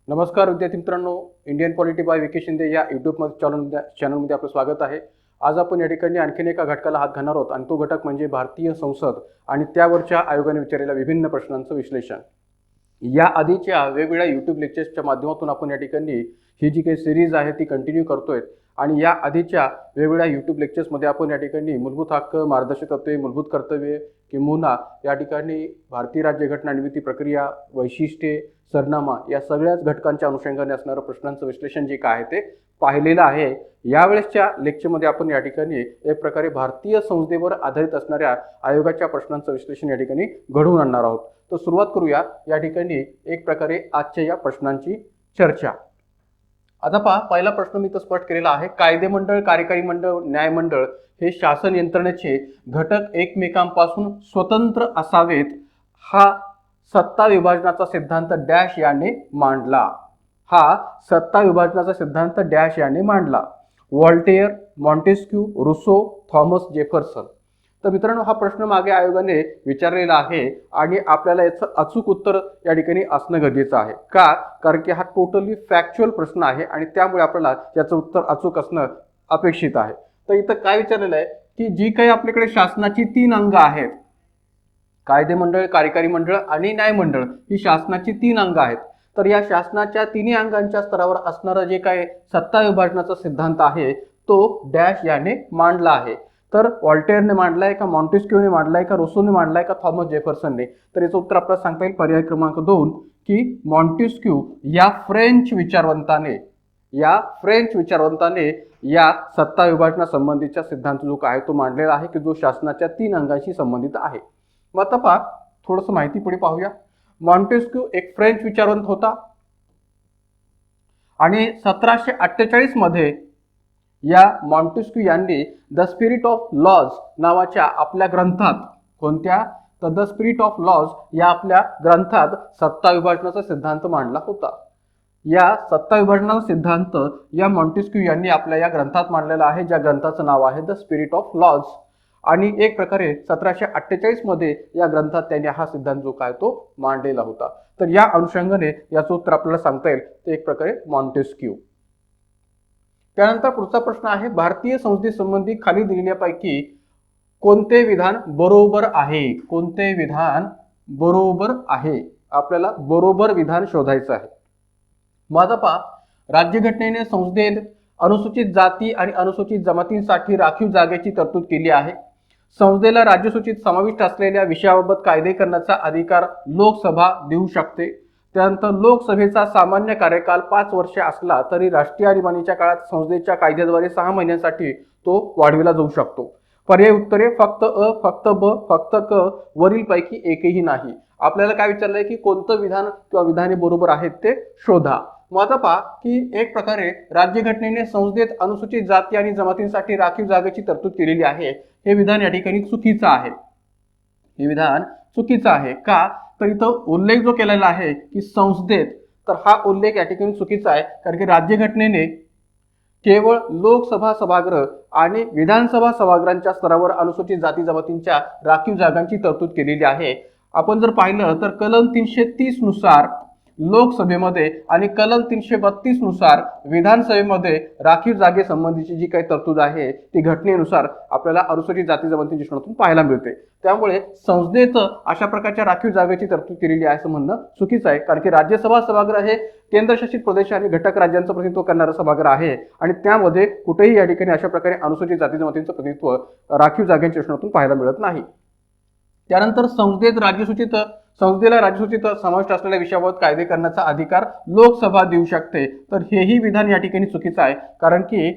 नमस्कार विद्यार्थी मित्रांनो, इंडियन पॉलिटी बाय विके शिंदे या यूट्यूब चॅनलमध्ये आपलं स्वागत आहे। आज आपण या ठिकाणी आणखीन एका घटकाला हात घालणार आहोत आणि तो घटक म्हणजे भारतीय संसद आणि त्यावरच्या आयोगाने विचारलेल्या विभिन्न प्रश्नांचं विश्लेषण। या आधीच्या वेगवेगळ्या यूट्यूब लेक्चर्सच्या माध्यमातून आपण या ठिकाणी ही जी काही सिरीज आहे ती कंटिन्यू करतोय आणि या आधीच्या वेगवेगळ्या यूट्यूब लेक्चर्समध्ये आपण या ठिकाणी मूलभूत हक्क, मार्गदर्शक तत्त्वे, मूलभूत कर्तव्ये किंबहुना या ठिकाणी भारतीय राज्यघटना निर्मिती प्रक्रिया, वैशिष्ट्ये, सरनामा या सगळ्याच घटकांच्या अनुषंगाने असणारं प्रश्नांचं विश्लेषण जे काय आहे ते पाहिलेलं आहे। यावेळेसच्या लेक्चरमध्ये आपण या ठिकाणी एक प्रकारे भारतीय संसदेवर आधारित असणाऱ्या आयोगाच्या प्रश्नांचं विश्लेषण या ठिकाणी घडवून आणणार आहोत। तर सुरुवात करूया या ठिकाणी एक प्रकारे आजच्या या प्रश्नांची चर्चा। आता पहा, पहिला प्रश्न मी तर स्पष्ट केलेला आहे। कायदे मंडळ, कार्यकारी मंडळ, न्यायमंडळ हे शासन यंत्रणेचे घटक एकमेकांपासून स्वतंत्र असावेत हा सत्ता विभाजनाचा सिद्धांत डॅश याने मांडला। हा सत्ता विभाजनाचा सिद्धांत डॅश याने मांडला। व्हॉल्टेयर, मॉन्टेस्क्यू, रुसो, थॉमस जेफरसन। तर मित्रांनो, हा प्रश्न मागे आयोगाने विचारलेला आहे आणि आपल्याला याचं अचूक उत्तर या ठिकाणी असणं गरजेचं आहे। का? कारण की हा टोटली फॅक्च्युअल प्रश्न आहे आणि त्यामुळे आपल्याला याचं उत्तर अचूक असणं अपेक्षित आहे। तर इथं काय विचारलेलं आहे की जी काही आपल्याकडे शासनाची 3 अंग आहेत, कायदे मंडळ, कार्यकारी मंडळ आणि न्यायमंडळ ही शासनाची 3 अंग आहेत। तर या शासनाच्या तिन्ही अंगांच्या स्तरावर असणारा जे काय सत्ता विभाजनाचा सिद्धांत आहे तो डॅश याने मांडला आहे। तर व्हॉल्टेयरने मांडलाय का, मॉन्टेस्क्यूने मांडलाय का, रुसोने मांडलाय का, थॉमस जेफरसनने? तर याचं उत्तर आपल्याला सांगता येईल पर्याय क्रमांक 2 की मॉन्टेस्क्यू या फ्रेंच विचारवंताने या सत्ता विभाजना संबंधीचा सिद्धांत जो काय तो मांडलेला आहे की जो शासनाच्या 3 अंगांशी संबंधित आहे। मग आता पहा, थोडंसं माहिती पुढे पाहूया। मॉन्टेस्क्यू एक फ्रेंच विचारवंत होता आणि 1748 मध्ये या मॉन्टेस्क्यू यांनी द स्पिरिट ऑफ लॉज नावाच्या आपल्या ग्रंथात, कोणत्या? तर द स्पिरिट ऑफ लॉज या आपल्या ग्रंथात सत्ता विभाजनाचा सिद्धांत मांडला होता। या सत्ता विभाजनाचा सिद्धांत या मॉन्टेस्क्यू यांनी आपल्या या ग्रंथात मांडलेला आहे, ज्या ग्रंथाचं नाव आहे द स्पिरिट ऑफ लॉज। आणि एक प्रकारे 1748 मध्ये या ग्रंथात त्यांनी हा सिद्धांत जो काय तो मांडलेला होता। तर या अनुषंगाने याचं उत्तर आपल्याला सांगता येईल ते एक प्रकारे मॉन्टेस्क्यू। त्यानंतर पुढचा प्रश्न आहे, भारतीय संसदेसंबंधी खाली दिलेल्यापैकी कोणते विधान बरोबर आहे? कोणते विधान बरोबर आहे? आपल्याला बरोबर विधान शोधायचं आहे। माझा पहा, राज्यघटनेने संसदेत अनुसूचित जाती आणि अनुसूचित जमातींसाठी राखीव जागेची तरतूद केली आहे। संसदेला राज्यसूचीत समाविष्ट असलेल्या विषयाबाबत कायदे करण्याचा अधिकार लोकसभा देऊ शकते। त्यानंतर लोकसभेचा सामान्य कार्यकाल 5 वर्षे असला तरी राष्ट्रीय आणीबाणीच्या काळात संसदेच्या कायद्याद्वारे 6 महिन्यांसाठी तो वाढविला जाऊ शकतो। पर्याय उत्तरे फक्त अ, फक्त ब, फक्त क, वरीलपैकी एकही नाही। आपल्याला काय विचारलंय की कोणतं विधान किंवा विधाने बरोबर आहेत ते शोधा। मग आता पहा की एक प्रकारे राज्यघटनेने संसदेत अनुसूचित जाती आणि जमातींसाठी राखीव जागेची तरतूद केलेली आहे, हे विधान या ठिकाणी चुकीचं आहे। हे विधान चुकीचं आहे। का? तर इथं उल्लेख जो केलेला आहे की संसदेत, तर हा उल्लेख या ठिकाणी चुकीचा आहे। कारण की राज्यघटनेने केवळ लोकसभा सभागृह आणि विधानसभा सभागृहांच्या स्तरावर अनुसूचित जाती जमातींच्या राखीव जागांची तरतूद केलेली आहे। आपण जर पाहिलं तर कलम 330 नुसार लोकसभेमध्ये आणि कलम 332 नुसार विधानसभेमध्ये राखीव जागेसंबंधीची जी काही तरतूद आहे ती घटनेनुसार आपल्याला अनुसूचित जाती जमातींच्या दृष्टिकोनातून पाहायला मिळते। त्यामुळे संसदेत अशा प्रकारच्या राखीव जागेची तरतूद केलेली आहे असं म्हणणं चुकीचं आहे। कारण की राज्यसभा सभागृह हे केंद्रशासित प्रदेश आणि घटक राज्यांचं प्रतिनिधित्व करणारं सभागृह आहे आणि त्यामध्ये कुठेही या ठिकाणी अशा प्रकारे अनुसूचित जाती जमातींचं प्रतिनिधित्व राखीव जागेच्या दृष्टिकोनातून पाहायला मिळत नाही। त्यानंतर संसदेला राज्यसूचीत समाविष्ट असलेल्या विषयाबाबत कायदे करण्याचा अधिकार लोकसभा देऊ शकते। तर हेही विधान या ठिकाणी चुकीचं आहे। कारण की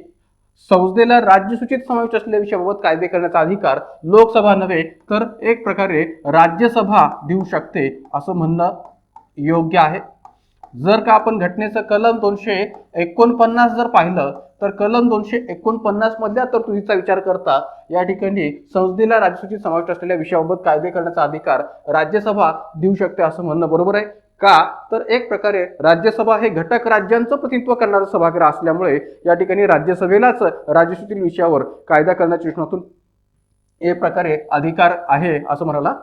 संसदेला राज्यसूचीत समाविष्ट असलेल्या विषयाबाबत कायदे करण्याचा अधिकार लोकसभा नव्हे तर एक प्रकारे राज्यसभा देऊ शकते असं म्हणणं योग्य आहे। जर का आपण घटनेचं कलम 249 जर पाहिलं तर कलम 249 मधल्या तरतुदीचा विचार करता या ठिकाणी संसदेला राज्यसूचीत समाविष्ट असलेल्या विषयाबाबत कायदे करण्याचा अधिकार राज्यसभा देऊ शकते असं म्हणणं बरोबर आहे। का? तर एक प्रकारे राज्यसभा हे घटक राज्यांचं प्रतिनिधित्व करणारं सभागृह असल्यामुळे या ठिकाणी राज्यसभेलाच राज्यसूचीत विषयावर कायदा करण्याच्या दृष्टिकोनातून एक प्रकारे अधिकार आहे असं म्हणाला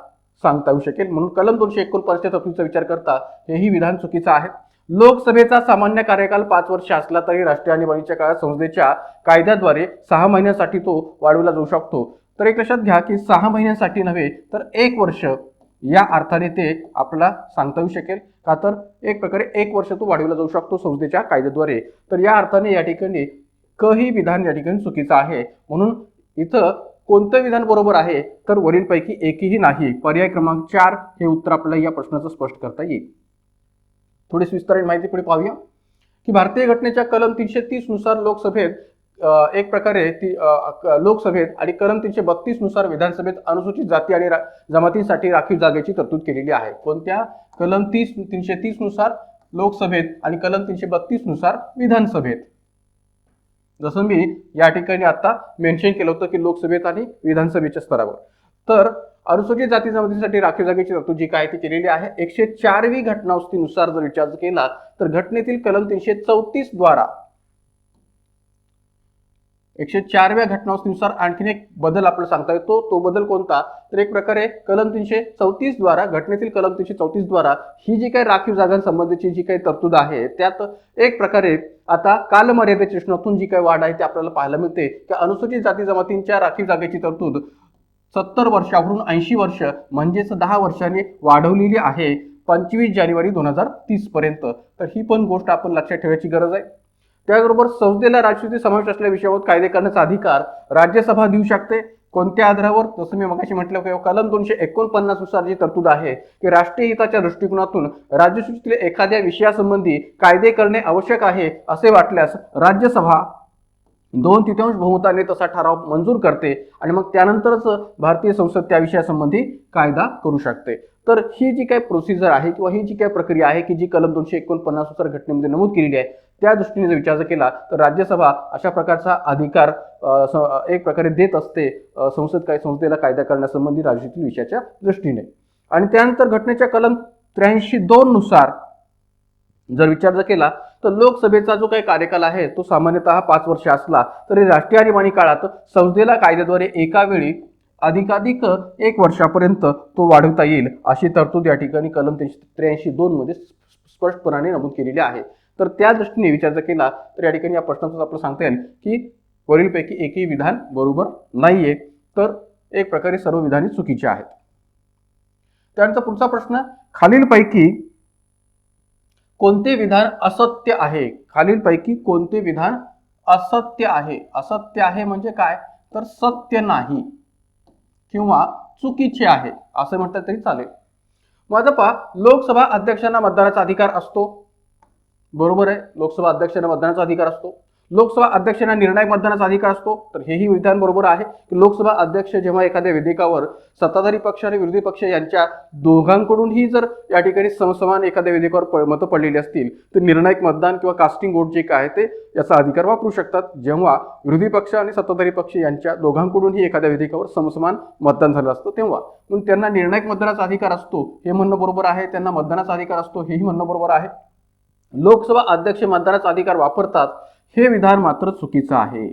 सांगता येऊ शकेल। म्हणून कलम 249 च्या तरतुदीचा विचार करता हेही विधान चुकीचं आहे। लोकसभेचा सामान्य कार्यकाल 5 वर्ष असला तरी राष्ट्रीय आणीबाणीच्या काळात संसदेच्या कायद्याद्वारे 6 महिन्यांसाठी तो वाढवला जाऊ शकतो. तर एक लक्षात घ्या की 6 महिन्यांसाठी नव्हे तर 1 वर्ष या अर्थाने ते आपल्याला सांगता येऊ शकेल. का तर एक प्रकारे 1 वर्ष तो वाढवला जाऊ शकतो संसदेच्या कायद्याद्वारे. तर या अर्थाने या ठिकाणी क ही विधान या ठिकाणी चुकीचं आहे. म्हणून इथं कोणतं विधान बरोबर आहे तर वरीलपैकी एकही नाही. पर्याय क्रमांक 4 हे उत्तर आपल्याला या प्रश्नाचं स्पष्ट करता येईल. थोडी विस्तारित माहिती पुढे पाहूया की भारतीय घटनेच्या कलम 330 नुसार लोकसभेत एक प्रकारे लोकसभेत आणि कलम 332 नुसार विधानसभेत अनुसूचित जाती आणि जमातींसाठी राखीव जागेची तरतूद केलेली आहे. कोणत्या? कलम 330 नुसार लोकसभेत आणि कलम 332 नुसार विधानसभेत. जसं मी या ठिकाणी आता मेन्शन केलं होतं की लोकसभेत आणि विधानसभेच्या स्तरावर. तर अनुसूचित जाती जमातींसाठी राखीव जागेची तरतूद जी काय ती केलेली आहे. 104वी घटनावलीनुसार जर विचार केला तर घटनेतील कलम 334 द्वारा 104व्या घटनावलीनुसार आणखीन एक बदल आपल्याला सांगता येतो. तो बदल कोणता? तर एक प्रकारे कलम 334 द्वारा घटनेतील कलम 334 द्वारा ही जी काही राखीव जागांसंबंधीची जी काही तरतूद आहे त्यात एक प्रकारे आता कालमर्यादेच्या प्रश्नातून जी काही वाढ आहे ती आपल्याला पाहायला मिळते की अनुसूचित जाती जमातींच्या राखीव जागेची तरतूद 70 वर्षावरून 80 वर्ष म्हणजेच 10 वर्षांनी वाढवलेली आहे 25 जानेवारी 2030 पर्यंत. तर ही पण गोष्ट आपण लक्षात ठेवायची गरज आहे. त्याचबरोबर संसदेला राष्ट्रपती समावेश असलेल्या विषयावर कायदे करण्याचा अधिकार राज्यसभा देऊ शकते. कोणत्या आधारावर? जसं मी मगाशी म्हटलं की कलम 249 नुसार जी तरतूद आहे की राष्ट्रीय हिताच्या दृष्टिकोनातून राज्यसूचीतील एखाद्या विषयासंबंधी कायदे करणे आवश्यक आहे असे वाटल्यास राज्यसभा 2/3 बहुमताने तसा ठराव मंजूर करते आणि मग त्यानंतरच भारतीय संसद त्या विषयासंबंधी कायदा करू शकते. तर ही जी काही प्रोसिजर आहे किंवा ही जी काही प्रक्रिया आहे की जी कलम 249 नुसार घटनेमध्ये नमूद केलेली आहे त्या दृष्टीने जर विचार केला तर राज्यसभा अशा प्रकारचा अधिकार एक प्रकारे देत असते संसदेला कायदा करण्यासंबंधी राज्यातील विषयाच्या दृष्टीने. आणि त्यानंतर घटनेच्या कलम 83(2) नुसार जर विचार केला तर लोकसभेचा जो काही कार्यकाल आहे तो सामान्यतः 5 वर्ष असला तरी राष्ट्रीय आणीबाणी काळात संसदेला कायद्याद्वारे एका वेळी अधिकाधिक 1 वर्षापर्यंत तो वाढवता येईल अशी तरतूद या ठिकाणी कलम 83(2) मध्ये स्पष्टपणे नमूद केलेली आहे. तर त्या दृष्टीने विचार केला तर या ठिकाणी या प्रश्नातून आपल्याला सांगता येईल की वरीलपैकी एकही विधान बरोबर नाहीये. तर एक प्रकारे सर्व विधाने चुकीची आहेत. त्यानंतर पुढचा प्रश्न, खालीलपैकी कोणते विधान असत्य आहे? खालीलपैकी कोणते विधान असत्य आहे? असत्य आहे म्हणजे काय? तर सत्य नाही किंवा चुकीचे आहे असं म्हटलं तरी चालेल. माझं पहा, लोकसभा अध्यक्षांना मतदानाचा अधिकार असतो. बरोबर आहे, लोकसभा अध्यक्षांना मतदानाचा अधिकार असतो. लोकसभा अध्यक्षांना निर्णायक मतदानाचा अधिकार असतो. तर हेही विधान बरोबर आहे की लोकसभा अध्यक्ष जेव्हा एखाद्या विधेयकावर सत्ताधारी पक्ष आणि विरोधी पक्ष यांच्या दोघांकडूनही जर या ठिकाणी समसमान एखाद्या विधेयकावर मतं पडलेली असतील तर निर्णायक मतदान किंवा कास्टिंग वोट जे काय आहे ते याचा अधिकार वापरू शकतात. जेव्हा विरोधी पक्ष आणि सत्ताधारी पक्ष यांच्या दोघांकडूनही एखाद्या विधेयकावर समसमान मतदान झालं असतं तेव्हा म्हणून त्यांना निर्णायक मतदानाचा अधिकार असतो हे म्हणणं बरोबर आहे. त्यांना मतदानाचा अधिकार असतो हेही म्हणणं बरोबर आहे. लोकसभा अध्यक्ष मतदानाचा अधिकार वापरतात हे विधान मात्र चुकीचं आहे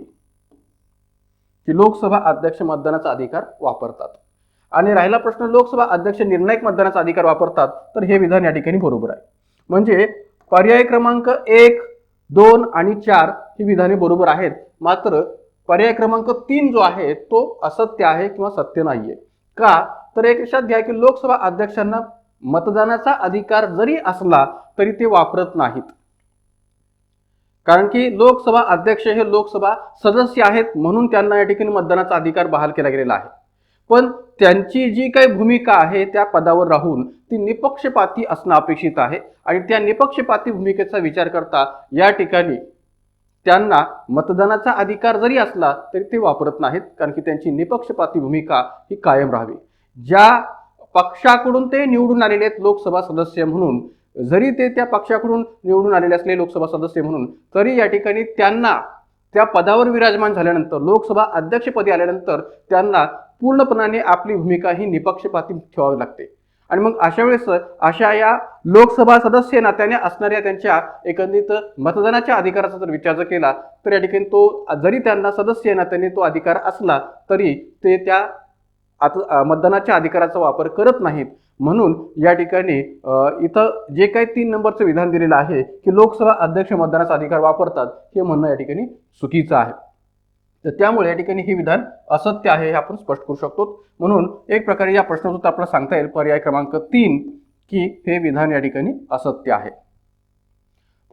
की लोकसभा अध्यक्ष मतदानाचा अधिकार वापरतात. आणि राहिला प्रश्न, लोकसभा अध्यक्ष निर्णायक मतदानाचा अधिकार वापरतात, तर हे विधान या ठिकाणी बरोबर आहे. म्हणजे पर्याय क्रमांक 1, 2 आणि 4 ही विधाने बरोबर आहेत. मात्र पर्याय क्रमांक 3 जो आहे तो असत्य आहे किंवा सत्य नाहीये. का? तर एक लक्षात घ्या की लोकसभा अध्यक्षांना मतदानाचा अधिकार जरी असला तरी ते वापरत नाहीत. कारण की लोकसभा अध्यक्ष हे लोकसभा सदस्य आहेत म्हणून त्यांना या ठिकाणी मतदानाचा अधिकार बहाल केला गेलेला आहे. पण त्यांची जी काही भूमिका आहे त्या पदावर राहून ती निपक्षपाती असणं अपेक्षित आहे. आणि त्या निपक्षपाती भूमिकेचा विचार करता या ठिकाणी त्यांना मतदानाचा अधिकार जरी असला तरी ते वापरत नाहीत. कारण की त्यांची निपक्षपाती भूमिका ही कायम राहावी. ज्या पक्षाकडून ते निवडून आलेले आहेत लोकसभा सदस्य म्हणून, जरी ते त्या पक्षाकडून निवडून आलेले असले लोकसभा सदस्य म्हणून, तरी या ठिकाणी त्यांना त्या पदावर विराजमान झाल्यानंतर लोकसभा अध्यक्षपदी आल्यानंतर त्यांना पूर्णपणाने आपली भूमिका ही निपक्षपाती ठेवावी लागते. आणि मग अशा वेळेस अशा या लोकसभा सदस्य नात्याने असणाऱ्या त्यांच्या एकंदरीत मतदानाच्या अधिकाराचा जर विचार केला तर या ठिकाणी तो जरी त्यांना सदस्य नात्याने तो अधिकार असला तरी ते त्या मतदानाच्या अधिकाराचा वापर करत नाहीत. म्हणून या ठिकाणी इथं जे काही 3 नंबरचं विधान दिलेलं आहे की लोकसभा अध्यक्ष मतदानाचा अधिकार वापरतात, हे म्हणणं या ठिकाणी चुकीचं आहे. तर त्यामुळे या ठिकाणी हे विधान असत्य आहे हे आपण स्पष्ट करू शकतो. म्हणून एक प्रकारे या प्रश्नाचं उत्तर आपल्याला सांगता येईल पर्याय क्रमांक 3 की हे विधान या ठिकाणी असत्य आहे.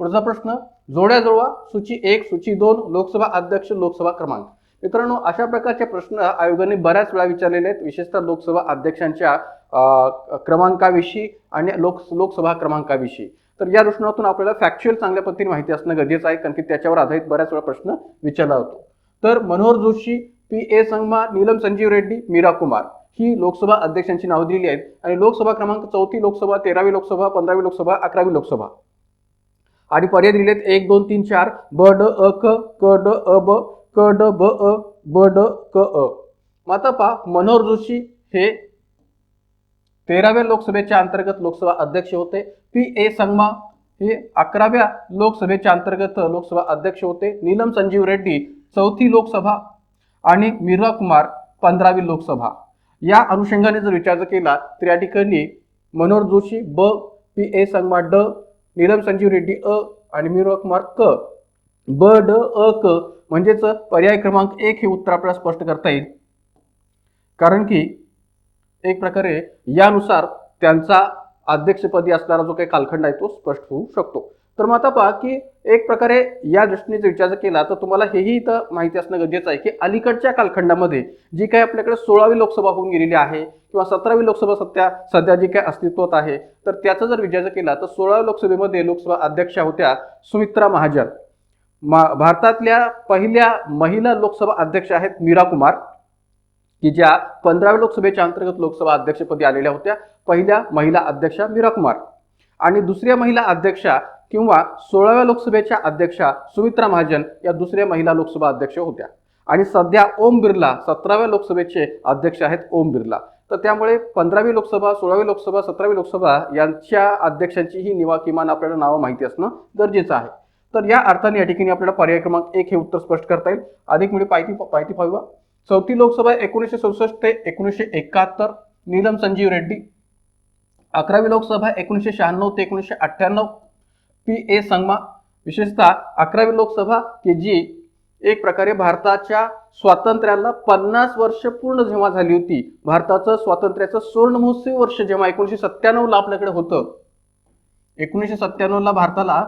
पुढचा प्रश्न, जोड्या जुळवा. सूची 1, सूची 2, लोकसभा अध्यक्ष, लोकसभा क्रमांक. मित्रांनो, अशा प्रकारचे प्रश्न आयोगाने बऱ्याच वेळा विचारलेले आहेत, विशेषतः लोकसभा अध्यक्षांच्या क्रमांकाविषयी आणि लोकसभा क्रमांकाविषयी. तर या दृष्टिकोनातून आपल्याला फॅक्च्युअल चांगल्या पद्धतीने माहिती असणं गरजेचं आहे, कारण की त्याच्यावर आधारित बऱ्याच वेळा प्रश्न विचारला होतो. तर मनोहर जोशी, P.A. संगमा, नीलम संजीव रेड्डी, मीरा कुमार ही लोकसभा अध्यक्षांची नावं दिलेली आहेत. आणि लोकसभा क्रमांक 4थी लोकसभा, 13वी लोकसभा, 15वी लोकसभा, 11वी लोकसभा. आणि पर्याय दिलेत 1, 2, 3, 4 ब ड अ क क ड अ ब क ड ब अ ब ड क अ. आता पहा, मनोहर जोशी हे 13व्या लोकसभेच्या अंतर्गत लोकसभा अध्यक्ष होते. P.A. संगमा हे 11व्या लोकसभेच्या अंतर्गत लोकसभा अध्यक्ष होते. नीलम संजीव रेड्डी 4थी लोकसभा आणि मीरा कुमार 15वी लोकसभा. या अनुषंगाने जर विचार केला तर या ठिकाणी मनोहर जोशी ब, P.A. संगमा ड, नीलम संजीव रेड्डी अ आणि मीरा कुमार क, ब ड अ क म्हणजेच पर्याय क्रमांक 1 हे उत्तर आपल्याला स्पष्ट करता येईल. कारण की एक प्रकारे यानुसार त्यांचा अध्यक्षपदी असणारा जो काही कालखंड आहे तो स्पष्ट होऊ शकतो. तर मग आता पहा की एक प्रकारे या दृष्टीने जर विचार केला तर तुम्हाला हेही इथं माहिती असणं गरजेचं आहे की अलीकडच्या कालखंडामध्ये जी काही आपल्याकडे 16वी लोकसभा होऊन गेलेली आहे किंवा 17वी लोकसभा सध्या जी काही अस्तित्वात आहे, तर त्याचा जर विचार केला तर 16व्या लोकसभेमध्ये लोकसभा अध्यक्षा होत्या सुमित्रा महाजन. भारतातल्या पहिल्या महिला लोकसभा अध्यक्ष आहेत मीरा कुमार, की ज्या 15व्या लोकसभेच्या अंतर्गत लोकसभा अध्यक्षपदी आलेल्या होत्या. पहिल्या महिला अध्यक्षा मीरा कुमार. आणि दुसऱ्या महिला अध्यक्षा किंवा 16व्या लोकसभेच्या अध्यक्षा सुमित्रा महाजन या दुसऱ्या महिला लोकसभा अध्यक्ष होत्या. आणि सध्या ओम बिर्ला 17व्या लोकसभेचे अध्यक्ष आहेत ओम बिर्ला. तर त्यामुळे 15वी लोकसभा, 16वी लोकसभा, 17वी लोकसभा यांच्या अध्यक्षांची ही किमान आपल्याला नावं माहिती असणं गरजेचं आहे. तर या अर्थाने या ठिकाणी आपल्याला पर्याय क्रमांक 1 हे उत्तर स्पष्ट करता येईल. अधिक म्हणजे माहिती पाहूया. 4थी लोकसभा 1967 ते 1971 नीलम संजीव रेड्डी. 11वी लोकसभा 1996 ते 1998 P.A. संगमा. विशेषतः 11वी लोकसभा की जी एक प्रकारे भारताच्या स्वातंत्र्याला 50 वर्ष पूर्ण जेव्हा झाली होती, भारताचं स्वातंत्र्याचं स्वर्ण महोत्सवी वर्ष जेव्हा 1997ला आपल्याकडे होतं, 1997ला भारताला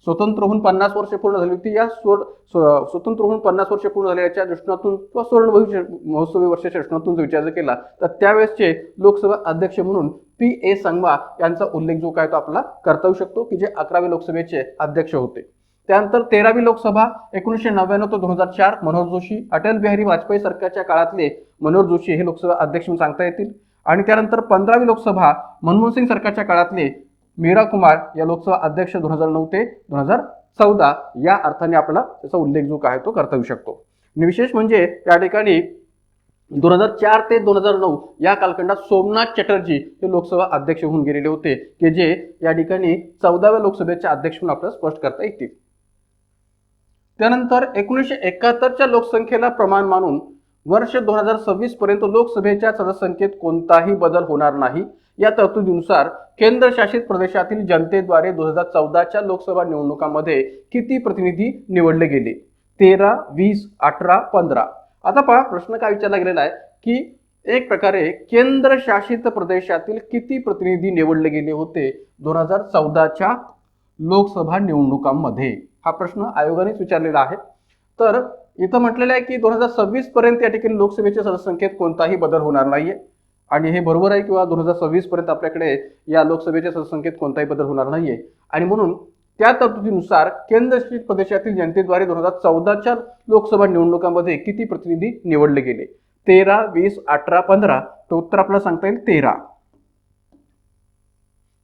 स्वतंत्र होऊन 50 वर्ष पूर्ण झाली होती. या स्वतंत्र होऊन 50 वर्ष पूर्ण झाल्याच्या दृष्टीकोनातून किंवा स्वर्ण महोत्सवी वर्षाच्या दृष्टीकोनातून जर विचार केला तर त्यावेळेसचे लोकसभा अध्यक्ष म्हणून P.A. संगमा यांचा उल्लेख जो काय तो आपला करता येऊ शकतो, की जे 11वी लोकसभेचे अध्यक्ष होते. त्यानंतर 13वी लोकसभा 1999 ते 2004 मनोहर जोशी. अटल बिहारी वाजपेयी सरकारच्या काळातले मनोहर जोशी हे लोकसभा अध्यक्ष म्हणून सांगता येतील. आणि त्यानंतर 15वी लोकसभा मनमोहन सिंग सरकारच्या काळातले मीरा कुमार या लोकसभा अध्यक्ष 2009 ते 2014 या अर्थाने आपल्याला त्याचा उल्लेख जो काय तो करता येऊ शकतो. आणि विशेष म्हणजे या ठिकाणी 2004 ते 2009 या कालखंडात सोमनाथ चॅटर्जी हे लोकसभा अध्यक्ष होऊन गेलेले होते, की जे या ठिकाणी 14व्या लोकसभेचे अध्यक्ष म्हणून आपल्याला स्पष्ट करता येतील. त्यानंतर 1971च्या लोकसंख्येला प्रमाण मानून वर्ष 2026 पर्यंत लोकसभेच्या सदस्यसंख्येत कोणताही बदल होणार नाही. या तरतुदीनुसार केंद्रशासित प्रदेशातील जनतेद्वारे 2014च्या लोकसभा निवडणुकांमध्ये किती प्रतिनिधी निवडले गेले? 13, 20, 18, 15. आता पहा, प्रश्न काय विचारला गेलेला आहे की एक प्रकारे केंद्रशासित प्रदेशातील किती प्रतिनिधी निवडले गेले होते 2014च्या लोकसभा निवडणुकांमध्ये? हा प्रश्न आयोगानेच विचारलेला आहे. तर इथं म्हटलेलं आहे की 2026 पर्यंत या ठिकाणी लोकसभेच्या सदस्यसंख्येत कोणताही बदल होणार नाहीये. आणि हे बरोबर आहे, किंवा 2026 पर्यंत आपल्याकडे या लोकसभेच्या सदस्यसंख्येत कोणताही बदल होणार नाहीये. आणि म्हणून त्या तरतुदीनुसार केंद्रशासित प्रदेशातील जनतेद्वारे 2014च्या लोकसभा निवडणुकांमध्ये किती प्रतिनिधी निवडले गेले? 13, 20, 18, 15. तर उत्तर आपल्याला सांगता येईल 13.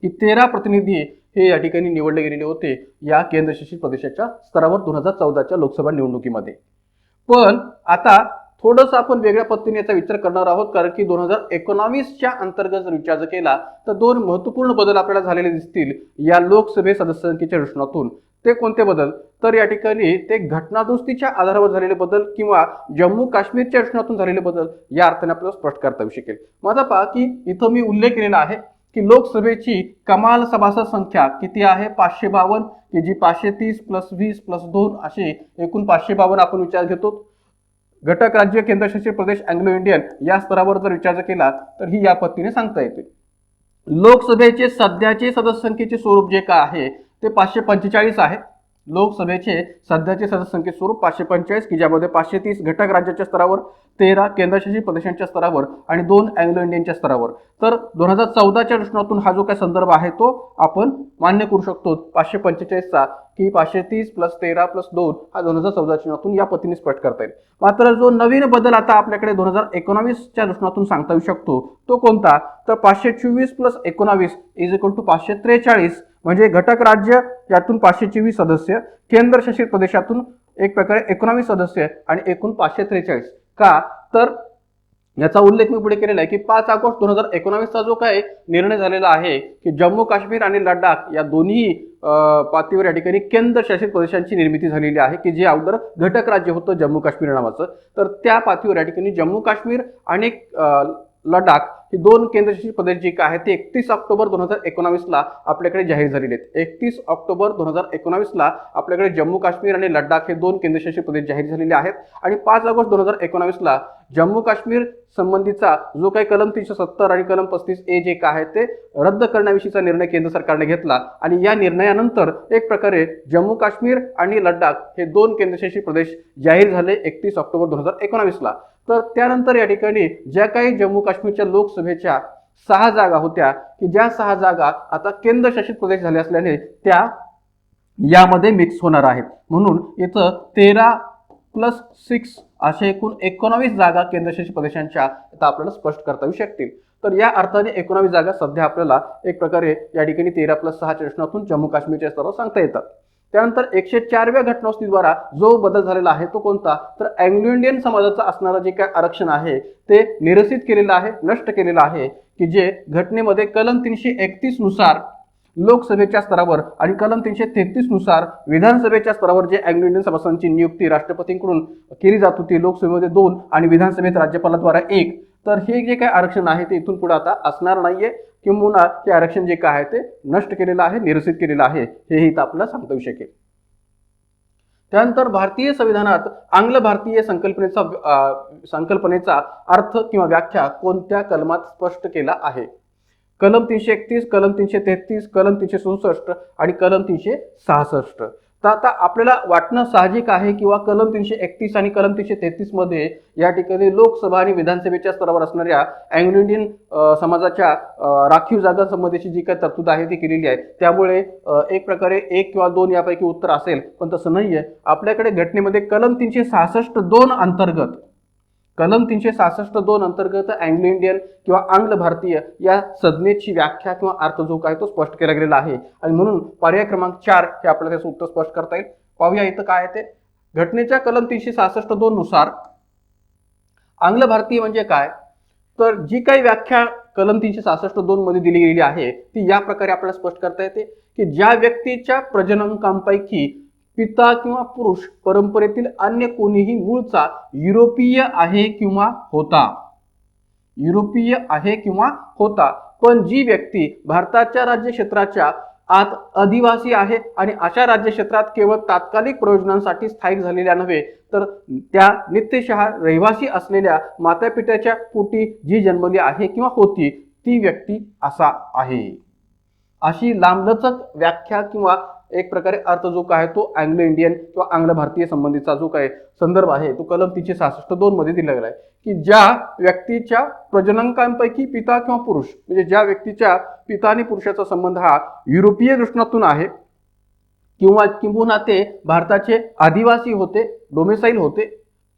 की 13 प्रतिनिधी हे या ठिकाणी निवडले गेलेले होते या केंद्रशासित प्रदेशाच्या स्तरावर 2014च्या लोकसभा निवडणुकीमध्ये. पण आता थोडंसं आपण वेगळ्या पद्धतीने याचा विचार करणार आहोत, कारण की 2019च्या अंतर्गत जर विचार केला तर 2 महत्त्वपूर्ण बदल आपल्याला झालेले दिसतील या लोकसभे सदस्यसंख्येच्या दृष्टीकोनातून. ते कोणते बदल? तर या ठिकाणी ते घटनादुरुस्तीच्या आधारावर झालेले बदल किंवा जम्मू काश्मीरच्या रचनातून झालेले बदल या अर्थाने आपल्याला स्पष्ट करता येऊ शकेल. माझा पहा की इथं मी उल्लेख केलेला आहे की लोकसभेची कमाल सभासद संख्या किती आहे? 552, की जी 530 + 20 + 2 अशी एकूण 552 आपण विचार घेतो. घटक राज्य केंद्रशासित प्रदेश अँग्लो इंडियन या स्तरावर जर विचार केला तर ही या पद्धतीने सांगता येते. लोकसभेचे सध्याचे सदस्य संख्येचे स्वरूप जे काय आहे ते 545 आहे. लोकसभेचे सध्याचे सदस्य संख्येचे स्वरूप 545, की ज्यामध्ये 530 घटक राज्याच्या स्तरावर, 13 केंद्रशासित प्रदेशांच्या स्तरावर आणि 2 अँग्लो इंडियनच्या स्तरावर. तर 2014च्या दृष्टिकोनातून हा जो काही संदर्भ आहे तो आपण मान्य करू शकतो 545चा, की 530 + 13 + 2 हा 2014च्या दृष्टिकोनातून या पद्धतीने स्पष्ट करता येईल. मात्र जो नवीन बदल आता आपल्याकडे 2019च्या दृष्टिकोनातून सांगता येऊ शकतो तो कोणता? तर 524 + 19 = 543, म्हणजे घटक राज्य यातून 524 सदस्य, केंद्रशासित प्रदेशातून एक प्रकारे 19 सदस्य आणि एकूण 543. का? तर याचा उल्लेख मी पुढे केलेला आहे की 5 ऑगस्ट 2019चा जो काही निर्णय झालेला आहे की जम्मू काश्मीर आणि लडाख या दोन्ही पातळीवर या ठिकाणी केंद्रशासित प्रदेशांची निर्मिती झालेली आहे, की जे अगोदर घटक राज्य होतं जम्मू काश्मीर नावाचं. तर त्या पातळीवर या ठिकाणी जम्मू काश्मीर आणि लडाख ही 2 केंद्रशासित प्रदेश जे काय आहेत ते 31 ऑक्टोबर 2019ला आपल्याकडे जाहीर झालेले आहेत. 31 ऑक्टोबर 2019ला आपल्याकडे जम्मू काश्मीर आणि लडाख हे 2 केंद्रशासित प्रदेश जाहीर झालेले आहेत. आणि 5 ऑगस्ट 2019ला जम्मू काश्मीर संबंधीचा जो काही कलम 370 आणि कलम 35A जे काय आहे ते रद्द करण्याविषयीचा निर्णय केंद्र सरकारने घेतला. आणि या निर्णयानंतर एक प्रकारे जम्मू काश्मीर आणि लडाख हे 2 केंद्रशासित प्रदेश जाहीर झाले 31 ऑक्टोबर 2019ला. तर त्यानंतर या ठिकाणी ज्या काही जम्मू काश्मीरच्या लोकसभेच्या 6 जागा होत्या की ज्या 6 जागा आता केंद्रशासित प्रदेश झाले असल्याने त्या यामध्ये मिक्स होणार आहेत. म्हणून इथं 13 + 6 असे एकूण 19 जागा केंद्रशासित प्रदेशांच्या आता आपल्याला स्पष्ट करता येऊ शकतील. तर या अर्थाने 19 जागा सध्या आपल्याला एक प्रकारे या ठिकाणी 13 + 6च्या रचनातून जम्मू काश्मीरच्या स्तरावर सांगता येतात. त्यानंतर 104व्या घटनादुरुस्तीद्वारा जो बदल झालेला आहे तो कोणता? तर अँग्लो इंडियन समाजाचं असणारं जे काय आरक्षण आहे ते निरसित केलेलं आहे, नष्ट केलेलं आहे, की जे घटनेमध्ये कलम 331 नुसार लोकसभेच्या स्तरावर आणि कलम 333 नुसार विधानसभेच्या स्तरावर जे अँग्लो इंडियन सभासदांची नियुक्ती राष्ट्रपतींकडून केली जात होती, लोकसभेमध्ये 2 आणि विधानसभेत राज्यपालाद्वारा 1, तर हे जे काही आरक्षण आहे ते इथून पुढे आता असणार नाहीये, किंवा ते आरक्षण जे काय आहे ते नष्ट केलेलं आहे, निरसित केलेलं आहे, हेही इथं आपल्याला सांगता येऊ शकेल. त्यानंतर भारतीय संविधानात आंग्ल भारतीय संकल्पनेचा अर्थ किंवा व्याख्या कोणत्या कलमात स्पष्ट केला आहे? कलम 331, कलम 333, कलम 367 आणि कलम 366. तर आता आपल्याला वाटणं साहजिक आहे किंवा कलम 331 आणि कलम 333 मध्ये या ठिकाणी लोकसभा आणि विधानसभेच्या स्तरावर असणाऱ्या अँग्लो इंडियन समाजाच्या राखीव जागांसंबंधीची जी काही तरतूद आहे ती केलेली आहे. त्यामुळे एक प्रकारे 1 किंवा 2 यापैकी उत्तर असेल, पण तसं नाहीये. आपल्याकडे घटनेमध्ये कलम 366(2) अंतर्गत, कलम 366(2) अंतर्गत अँग्लो इंडियन किंवा आंग्ल भारतीय या संज्ञेची व्याख्या किंवा अर्थ जो काय तो स्पष्ट केला गेलेला आहे. आणि म्हणून पर्याय क्रमांक 4 हे आपल्याला त्याचं उत्तर स्पष्ट करता येईल. पाहूया इथं काय आहे ते. घटनेच्या कलम 366(2) नुसार आंग्ल भारतीय म्हणजे काय? तर जी काही व्याख्या कलम 366(2) मध्ये दिली गेलेली आहे ती या प्रकारे आपल्याला स्पष्ट करता येते की ज्या व्यक्तीच्या प्रजनकांपैकी पिता किंवा पुरुष परंपरेतील अन्य कोणीही मूळचा युरोपीय आहे किंवा होता, युरोपीय आहे किंवा होता, पण जी व्यक्ती भारताच्या राज्यक्षेत्राच्या आत आदिवासी आहे आणि अशा राज्यक्षेत्रात केवळ तात्कालिक प्रयोजनांसाठी स्थायिक झालेल्या नव्हे तर त्या नित्यशः रहिवासी असलेल्या मातापित्याच्या पोटी जी जन्मली आहे किंवा होती ती व्यक्ती असा आहे. अशी लांबलचक व्याख्या किंवा एक प्रकारे अर्थ जो काय तो अँग्लो इंडियन किंवा आंग्ल भारतीय संबंधीचा जो काय संदर्भ आहे तो कलम 366(2) मध्ये दिला गेला आहे की ज्या व्यक्तीच्या प्रजनकांपैकी पिता किंवा पुरुष, म्हणजे ज्या व्यक्तीच्या पिता आणि पुरुषाचा संबंध हा युरोपीय दृष्टिकोनातून आहे किंवा किंबहुना ते भारताचे आदिवासी होते, डोमेसाईल होते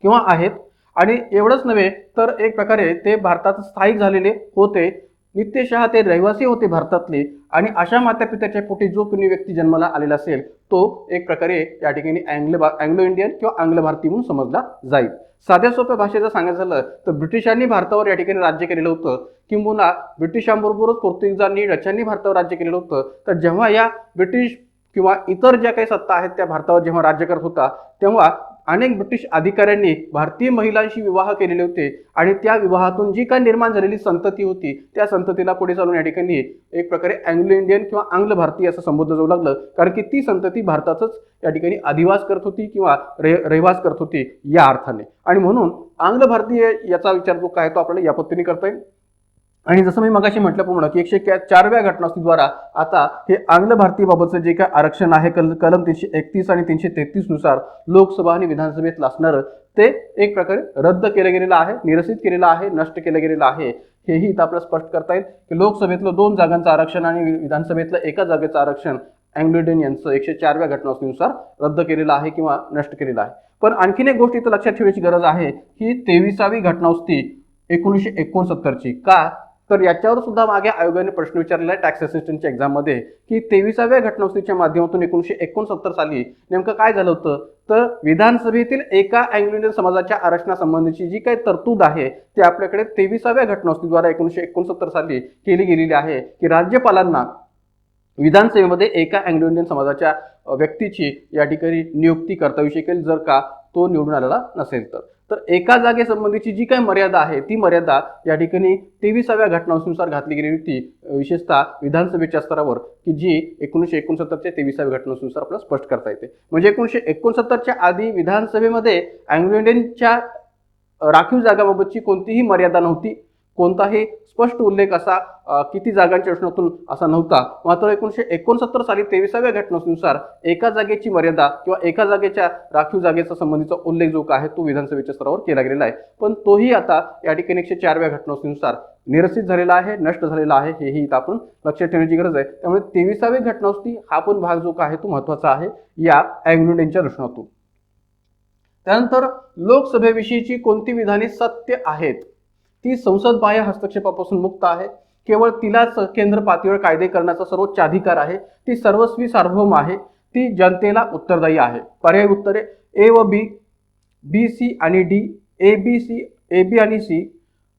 किंवा आहेत, आणि एवढंच नव्हे तर एक प्रकारे ते भारतात स्थायिक झालेले होते, नित्यशः ते रहिवासी होते भारतातले, आणि अशा मातापित्याच्या पोटी जो कोणी व्यक्ती जन्माला आलेला असेल तो एक प्रकारे या ठिकाणी अँग्लो इंडियन किंवा आंग्ल भारतीय म्हणून समजला जाईल. साध्या सोप्या भाषेचं सांगायचं झालं तर ब्रिटिशांनी भारतावर या ठिकाणी राज्य केलेलं होतं, किंबहुना ब्रिटिशांबरोबरच पोर्तुगीजांनी, डचांनी भारतावर राज्य केलेलं होतं. तर जेव्हा या ब्रिटिश किंवा इतर ज्या काही सत्ता आहेत त्या भारतावर जेव्हा राज्य करत होता तेव्हा अनेक ब्रिटिश अधिकाऱ्यांनी भारतीय महिलांशी विवाह केलेले होते आणि त्या विवाहातून जी काही निर्माण झालेली संतती होती त्या संततीला पुढे चालून या ठिकाणी एक प्रकारे अँग्लो इंडियन किंवा आंग्ल भारतीय असं संबोधलं जाऊ लागलं, कारण की ती संतती भारतातच या ठिकाणी अधिवास करत होती किंवा रहिवास करत होती या अर्थाने. आणि म्हणून आंग्ल भारतीय याचा विचार जो काय तो आपल्याला या पद्धतीने करता येईल. आणि जसं मी मगाशी म्हटल्याप्रमाणे की 104व्या घटनादुरुस्तीद्वारा आता हे आंग्ल भारतीय बाबतचं जे काय आरक्षण आहे कलम 331 आणि 333 नुसार लोकसभा आणि विधानसभेत असणारं ते एक प्रकारे रद्द केलं गेलेलं आहे, निरसित केलेलं आहे, नष्ट केलं गेलेलं आहे. हेही इथं आपल्याला स्पष्ट करता येईल की लोकसभेतलं 2 जागांचं आरक्षण आणि विधानसभेतलं 1 जागेचं आरक्षण अँग्लो इंडियन यांचं 104व्या घटनादुरुस्तीनुसार रद्द केलेलं आहे किंवा नष्ट केलेलं आहे. पण आणखीन एक गोष्ट इथं लक्षात ठेवायची गरज आहे की 23वी घटनादुरुस्ती 1969ची का, तर याच्यावर सुद्धा मागे आयोगाने प्रश्न विचारलेला आहे टॅक्स असिस्टंटच्या एक्झाममध्ये की 23व्या घटनादुरुस्तीच्या माध्यमातून 1969 साली नेमकं काय झालं होतं. तर विधानसभेतील एका अँग्लो इंडियन समाजाच्या आरक्षणासंबंधीची जी काही तरतूद आहे ती आपल्याकडे 23व्या घटनादुरुस्तीद्वारा 1969 साली केली गेलेली आहे की राज्यपालांना विधानसभेमध्ये एका अँग्लो इंडियन समाजाच्या व्यक्तीची या ठिकाणी नियुक्ती करता येऊ शकेल जर का तो निवडून आलेला नसेल तर एका जागेसंबंधीची जी काही मर्यादा आहे ती मर्यादा या ठिकाणी 23व्या घटनादुरुस्तीनुसार घातली गेलेली होती, विशेषतः विधानसभेच्या स्तरावर, की जी 1969च्या 23व्या घटनादुरुस्तीनुसार आपल्याला स्पष्ट करता येते. म्हणजे 1969च्या आधी विधानसभेमध्ये अँग्लो इंडियनच्या राखीव जागाबाबतची कोणतीही मर्यादा नव्हती, कोणताही स्पष्ट उल्लेख असा किती जागांच्या रचनेतून असा नव्हता. मात्र 1969 साली 23व्या घटनादुरुस्तीनुसार एका जागेची मर्यादा किंवा एका जागेच्या राखीव जागेचा संबंधीचा उल्लेख जो आहे तो विधानसभेच्या स्तरावर केला गेलेला आहे. पण तोही आता या ठिकाणी 104व्या घटनादुरुस्तीनुसार निरसित झालेला आहे, नष्ट झालेला आहे, हेही इथं आपण लक्षात ठेवण्याची गरज आहे. त्यामुळे 23वी घटनादुरुस्ती हा पण भाग जो आहे तो महत्त्वाचा आहे या अँग्लो इंडियनच्या दृष्टिकोनातून. त्यानंतर लोकसभेविषयीची कोणती विधाने सत्य आहेत, ती संसद बाह्य हस्तक्षेपापासून मुक्त आहे, केवळ तिलाच केंद्र पातळीवर कायदे करण्याचा सर्वोच्च अधिकार आहे, ती सर्वस्वी सार्वभौम आहे, ती जनतेला उत्तरदायी आहे. पर्याय उत्तरे ए व बी, बी सी आणि D, A B C, A B आणि सी,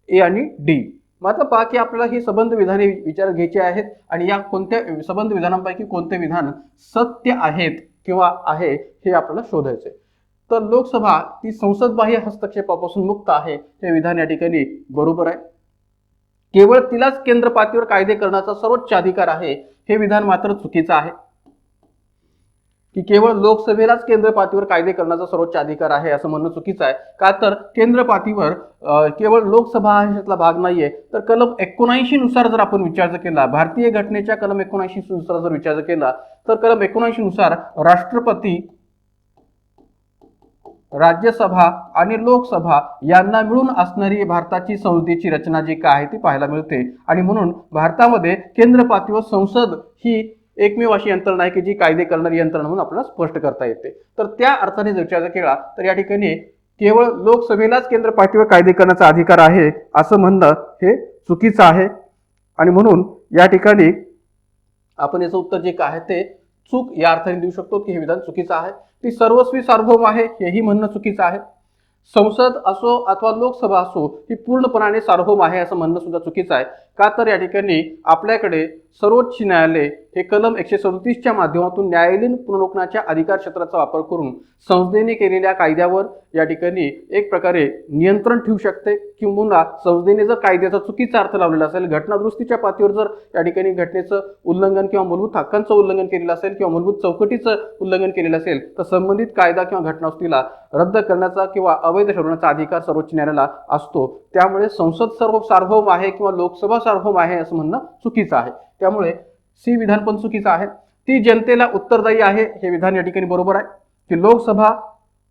ए आणि डी. मात्र पहा की आपल्याला ही संबंध विधाने विचारात घ्यायची आहेत आणि या कोणत्या संबंध विधानांपैकी कोणते विधान सत्य आहेत किंवा आहे हे आपल्याला शोधायचे. तर लोकसभा ती संसदबाह्य हस्तक्षेपापासून मुक्त आहे हे विधान या ठिकाणी बरोबर आहे. केवळ तिलाच केंद्र पातळीवर कायदे करण्याचा सर्वोच्च अधिकार आहे हे विधान मात्र चुकीचं आहे. की केवळ लोकसभेलाच केंद्र पातळीवर कायदे करण्याचा सर्वोच्च अधिकार आहे असं म्हणणं चुकीचं आहे. का तर केंद्र पातळीवर केवळ लोकसभा हा यातला भाग नाहीये, तर कलम 79 नुसार जर आपण विचार केला, भारतीय घटनेच्या कलम 79 नुसार जर विचार केला तर कलम 79 नुसार राष्ट्रपती, राज्यसभा आणि लोकसभा यांना मिळून असणारी भारताची संसदेची रचना जी काय आहे ती पाहायला मिळते. आणि म्हणून भारतामध्ये केंद्र पातळीवर संसद ही एकमेव अशी यंत्रणा आहे की जी कायदे करणारी यंत्रणा म्हणून आपल्याला स्पष्ट करता येते. तर त्या अर्थाने जर विचार केला तर या ठिकाणी केवळ लोकसभेलाच केंद्र पातळीवर कायदे करण्याचा अधिकार आहे असं म्हणणं हे चुकीचं आहे. आणि म्हणून या ठिकाणी आपण याचं उत्तर जे काय आहे ते चूक या अर्थाने देऊ शकतो की हे विधान चुकीचं आहे. ती सर्वस्वी सार्वभौम आहे हेही म्हणणं चुकीचं आहे. संसद असो अथवा लोकसभा असो ही पूर्णपणाने सार्वभौम आहे असं म्हणणं सुद्धा चुकीचं आहे. का तर या ठिकाणी आपल्याकडे सर्वोच्च न्यायालय हे कलम 137च्या माध्यमातून न्यायालयीन पुनर्विलोकनाच्या अधिकार क्षेत्राचा वापर करून संसदेने केलेल्या कायद्यावर या ठिकाणी एक प्रकारे नियंत्रण ठेवू शकते. किंवा संसदेने जर कायद्याचा चुकीचा अर्थ लावलेला असेल, घटनादुरुस्तीच्या पातळीवर जर या ठिकाणी घटनेचं उल्लंघन किंवा मूलभूत हक्कांचं उल्लंघन केलेलं असेल किंवा मूलभूत चौकटीचं उल्लंघन केलेलं असेल तर संबंधित कायदा किंवा घटनादुरुस्तीला रद्द करण्याचा किंवा अवैध ठरवण्याचा अधिकार सर्वोच्च न्यायालयाला असतो. त्यामुळे संसद सार्वभौम आहे किंवा लोकसभा सार्वभौम आहे असं म्हणणं चुकीचं आहे. त्यामुळे सी विधान पण चुकीचं आहे. ती जनतेला उत्तरदायी आहे हे विधान या ठिकाणी बरोबर आहे की लोकसभा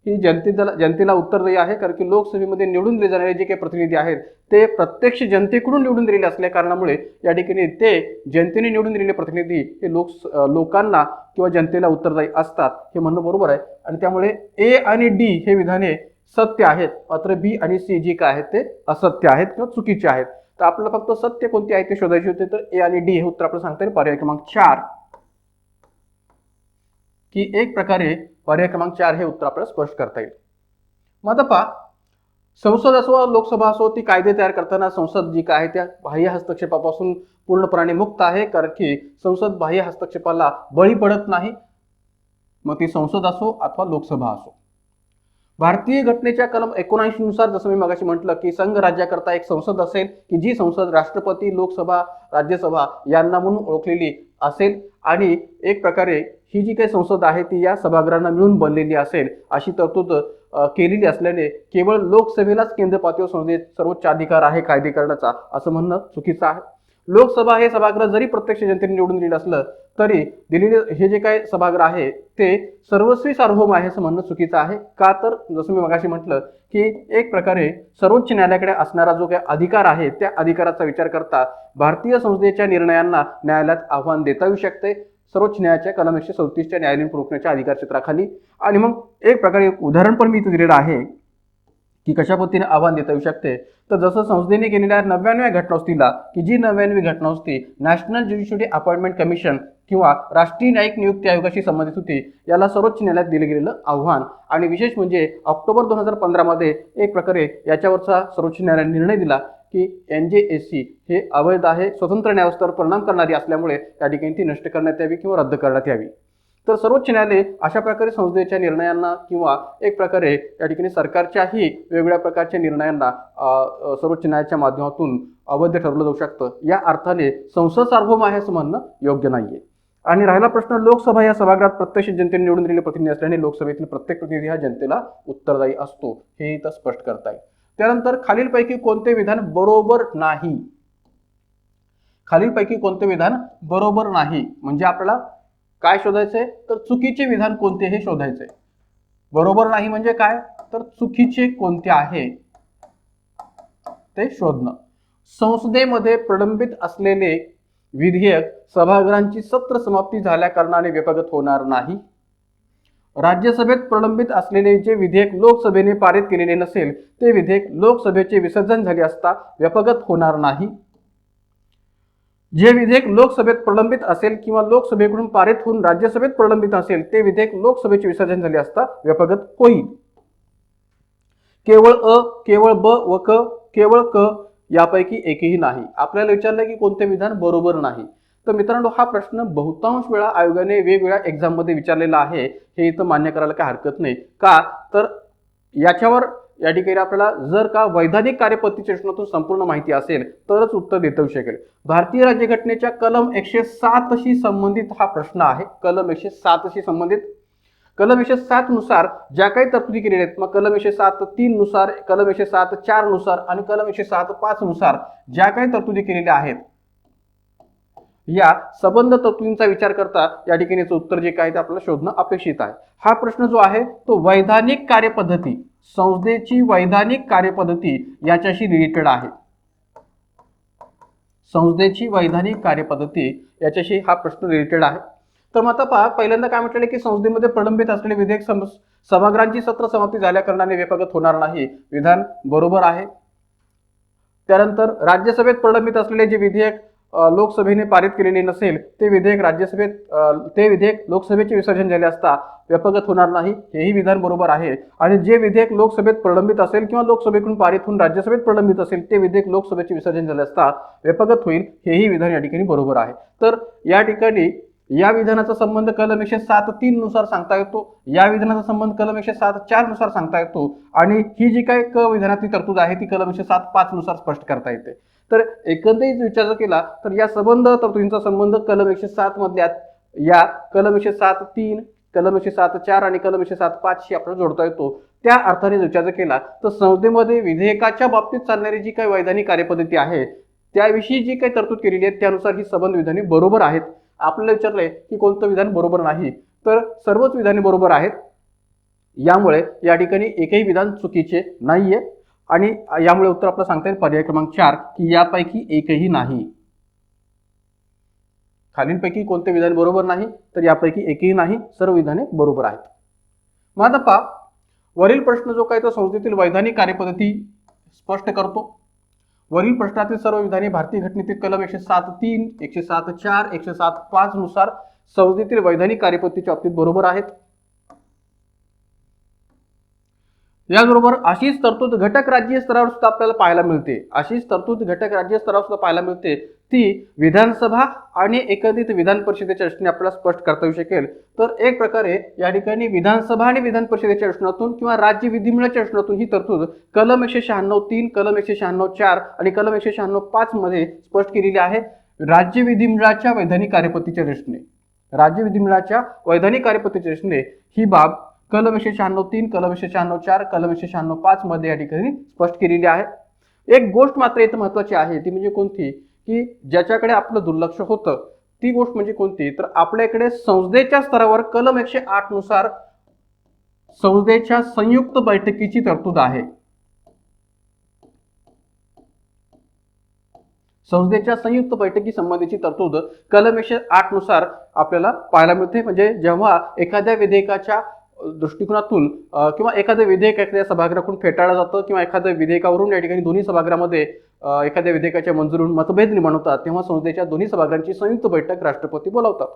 ही जनतेला उत्तरदायी आहे, कारण की लोकसभेमध्ये निवडून दिले जाणारे जे काही प्रतिनिधी आहेत ते प्रत्यक्ष जनतेकडून निवडून दिलेले असल्या कारणामुळे या ठिकाणी ते जनतेने निवडून दिलेले प्रतिनिधी हे लोकांना किंवा जनतेला उत्तरदायी असतात हे म्हणणं बरोबर आहे. आणि त्यामुळे ए आणि डी हे विधाने सत्य आहेत, मात्र बी आणि सी जी काय आहेत ते असत्य आहेत किंवा चुकीचे आहेत. तर आपल्याला फक्त सत्य कोणते आहे ते शोधायचे होते. तर ए आणि डी हे उत्तर आपल्याला सांगता येईल पर्याय क्रमांक 4 की एक प्रकारे पर्याय क्रमांक 4 हे उत्तर आपल्याला स्पष्ट करता येईल. मग आता पहा, संसद असो लोकसभा असो ती कायदे तयार करताना संसद जी काय आहे त्या बाह्य हस्तक्षेपापासून पूर्णपणे मुक्त आहे, कारण की संसद बाह्य हस्तक्षेपाला बळी पडत नाही. मग ती संसद असो अथवा लोकसभा असो. भारतीय घटनेच्या कलम 79 नुसार जसं मी मगाशी म्हटलं की संघ राज्याकरता एक संसद असेल की जी संसद राष्ट्रपती, लोकसभा, राज्यसभा यांना म्हणून ओळखलेली असेल आणि एक प्रकारे ही जी काही संसद आहे ती या सभागृहांना मिळून बनलेली असेल अशी तरतूद केलेली असल्याने केवळ लोकसभेलाच केंद्र पातळीवर संसदेत सर्वोच्च अधिकार आहे कायदे करण्याचा असं म्हणणं चुकीचं आहे. लोकसभा हे सभागृह जरी प्रत्यक्ष जनतेने निवडून दिलेलं असलं तरी दिलेले हे जे काही सभागृह आहे ते सर्वस्वी सार्वभौम आहे असं म्हणणं चुकीचं आहे. का तर जसं मी मगाशी म्हटलं की एक प्रकारे सर्वोच्च न्यायालयाकडे असणारा जो काही अधिकार आहे त्या अधिकाराचा विचार करता भारतीय संसदेच्या निर्णयांना न्यायालयात आव्हान देता येऊ शकते सर्वोच्च न्यायालयाच्या कलम 137च्या न्यायालयीन पुरवण्याच्या अधिकार क्षेत्राखाली. आणि मग एक प्रकारे उदाहरण पण मी इथे दिलेलं आहे की कशा पद्धतीने आव्हान देता येऊ शकते. तर जसं संसदेने केलेल्या 99व्या घटनावस्तीला की जी 99वी घटनावस्ती नॅशनल ज्युडिशियरी अपॉइंटमेंट कमिशन किंवा राष्ट्रीय न्यायिक नियुक्ती आयोगाशी संबंधित होती याला सर्वोच्च न्यायालयात दिलं गेलेलं आव्हान. आणि विशेष म्हणजे ऑक्टोबर 2015 मध्ये एक प्रकारे याच्यावरचा सर्वोच्च न्यायालयाने निर्णय दिला की NJSC हे अवैध आहे, स्वतंत्र न्यायव्यवस्थेवर परिणाम करणारी असल्यामुळे त्या ठिकाणी ती नष्ट करण्यात यावी किंवा रद्द करण्यात यावी. तर सर्वोच्च न्यायालय अशा प्रकारे संसदेच्या निर्णयांना किंवा एक प्रकारे या ठिकाणी सरकारच्याही वेगवेगळ्या प्रकारच्या निर्णयांना सर्वोच्च न्यायालयाच्या माध्यमातून अवैध ठरवलं जाऊ शकतं. या अर्थाने संसद सार्वभौम आहे असं म्हणणं योग्य नाहीये. आणि राहिला प्रश्न लोकसभा या सभागृहात प्रत्यक्ष जनतेने निवडून दिलेले प्रतिनिधी असल्याने लोकसभेतील प्रत्येक प्रतिनिधी हा जनतेला उत्तरदायी असतो हे इथं स्पष्ट करता येईल. त्यानंतर खालीलपैकी कोणते विधान बरोबर नाही. खालीलपैकी कोणते विधान बरोबर नाही म्हणजे आपल्याला काय शोधायचंय तर चुकीचे विधान कोणते हे शोधायचंय. बरोबर नाही म्हणजे काय तर चुकीचे कोणते आहे ते शोधणं. संसदेमध्ये प्रलंबित असलेले विधेयक सभागृहांची सत्र समाप्ती झाल्या कारणाने व्यपगत होणार नाही. राज्यसभेत प्रलंबित असलेले जे विधेयक लोकसभेने पारित केलेले नसेल ते विधेयक लोकसभेचे विसर्जन झाले असता व्यपगत होणार नाही. जे विधेयक लोकसभेत प्रलंबित असेल किंवा लोकसभेकडून पारित होऊन राज्यसभेत प्रलंबित असेल ते विधेयक लोकसभेचे विसर्जन झाले असता व्यपगत होईल. केवळ अ, केवळ ब व क, केवळ क यापैकी एकही नाही. आपल्याला विचारलं की कोणते विधान बरोबर नाही. तर मित्रांनो हा प्रश्न बहुतांश वेळा आयोगाने वेगवेगळ्या एक्झाम मध्ये विचारलेला आहे हे इथं मान्य करायला काही हरकत नाही. का तर याच्यावर या ठिकाणी आपल्याला जर का वैधानिक कार्यपद्धतीच्या प्रश्नातून संपूर्ण माहिती असेल तरच उत्तर देता येऊ शकेल. भारतीय राज्यघटनेच्या कलम 107 शी संबंधित हा प्रश्न आहे. कलम 107 शी संबंधित कलम 107 नुसार ज्या काही तरतुदी केलेल्या आहेत मग कलम 107(3) नुसार, कलम 107(4) नुसार आणि कलम 107(5) नुसार ज्या काही तरतुदी केलेल्या आहेत या संबंध तरतुदींचा विचार करता या ठिकाणी उत्तर जे काय ते आपल्याला शोधणं अपेक्षित आहे. हा प्रश्न जो आहे तो वैधानिक कार्यपद्धती संसदेची वैधानिक कार्यपद्धती याच्याशी रिलेटेड आहे. संसदेची वैधानिक कार्यपद्धती याच्याशी हा प्रश्न रिलेटेड आहे. तर मग आता पहा पहिल्यांदा काय म्हटलेलं की संसदेमध्ये प्रलंबित असलेले विधेयक सभागृहांची सत्र समाप्ती झाल्या कारणाने व्यपगत होणार नाही. विधान बरोबर आहे. त्यानंतर राज्यसभेत प्रलंबित असलेले जे विधेयक लोकसभेने पारित केलेले नसेल ते विधेयक लोकसभेचे विसर्जन झाले असता व्यपगत होणार नाही हेही विधान बरोबर आहे. आणि जे विधेयक लोकसभेत प्रलंबित असेल किंवा लोकसभेकडून पारित होऊन राज्यसभेत प्रलंबित असेल ते विधेयक लोकसभेचे विसर्जन झाले असता व्यपगत होईल हेही विधान या ठिकाणी बरोबर आहे. तर या ठिकाणी या विधानाचा संबंध कलम 107(3) नुसार सांगता येतो. या विधानाचा संबंध कलम 107(4) नुसार सांगता येतो. आणि ही जी काही क विधानातली तरतूद आहे ती कलम 107(5) नुसार स्पष्ट करता येते. तर एकंदरीत विचार केला तर या संबंध तरतुदींचा संबंध कलम 107 मधल्या या कलम 107(3), कलम 107(4) आणि कलम 107(5) शी आपल्याला जोडता येतो. त्या अर्थाने विचार केला तर संसदेमध्ये विधेयकाच्या बाबतीत चालणारी जी काही वैधानिक कार्यपद्धती आहे त्याविषयी जी काही तरतूद केलेली आहे त्यानुसार ही संबंध विधाने बरोबर आहेत. आपल्याला विचारलंय की कोणतं विधान बरोबर नाही तर सर्वच विधाने बरोबर आहेत. यामुळे या ठिकाणी एकही विधान चुकीचे नाहीये आणि यामुळे उत्तर आपलं सांगता येईल पर्याय क्रमांक 4 की यापैकी एकही नाही. खालीलपैकी कोणते विधान बरोबर नाही तर यापैकी एकही नाही, सर्व विधाने बरोबर आहेत. मग आता पहा वरील प्रश्न जो काही तो संसदेतील वैधानिक कार्यपद्धती स्पष्ट करतो. वरील प्रश्नातील सर्व विधाने भारतीय घटनेतील कलम 107(3), 107(4), 107(5) नुसार संसदेतील वैधानिक कार्यपद्धतीच्या बाबतीत बरोबर आहेत. याचबरोबर अशीच तरतूद घटक राज्य स्तरावर सुद्धा आपल्याला पाहायला मिळते. अशीच तरतूद घटक राज्य स्तरावर सुद्धा पाहायला मिळते. ती विधानसभा आणि एकत्रित विधान परिषदेच्या दृष्टीने आपल्याला स्पष्ट करता येऊ शकेल. तर एक प्रकारे या ठिकाणी विधानसभा आणि विधान परिषदेच्या दृष्टिकोनातून किंवा राज्य विधिमंडळाच्या दृष्टिकोनातून ही तरतूद कलम 196(3), कलम 196(4) आणि कलम 196(5) मध्ये स्पष्ट केलेली आहे. राज्य विधिमंडळाच्या वैधानिक कार्यपद्धतीच्या दृष्टीने, राज्य विधिमंडळाच्या वैधानिक कार्यपद्धतीच्या दृष्टीने ही बाब कलम 196(3), कलम 196(4), कलम 196(5) मध्ये या ठिकाणी स्पष्ट केलेली आहे. एक गोष्ट मात्र इथं महत्वाची आहे, ती म्हणजे कोणती, की ज्याच्याकडे आपलं दुर्लक्ष होतं ती गोष्ट म्हणजे कोणती, तर आपल्याकडे संसदेच्या स्तरावर कलम 108 नुसार संसदेच्या संयुक्त बैठकीची तरतूद आहे. संसदेच्या संयुक्त बैठकी संबंधीची तरतूद कलम 108 नुसार आपल्याला पाहायला मिळते. म्हणजे जेव्हा एखाद्या विधेयकाच्या दृष्टिकोनातून किंवा एखादं विधेयक एखाद्या सभागृहाकडून फेटाळलं जातं किंवा एखाद्या विधेयकावरून या ठिकाणी दोन्ही सभागृहामध्ये एखाद्या विधेयकाच्या मंजुरीवरून मतभेद निर्माण होतात, तेव्हा संसदेच्या दोन्ही सभागृहांची संयुक्त बैठक राष्ट्रपती बोलावतात.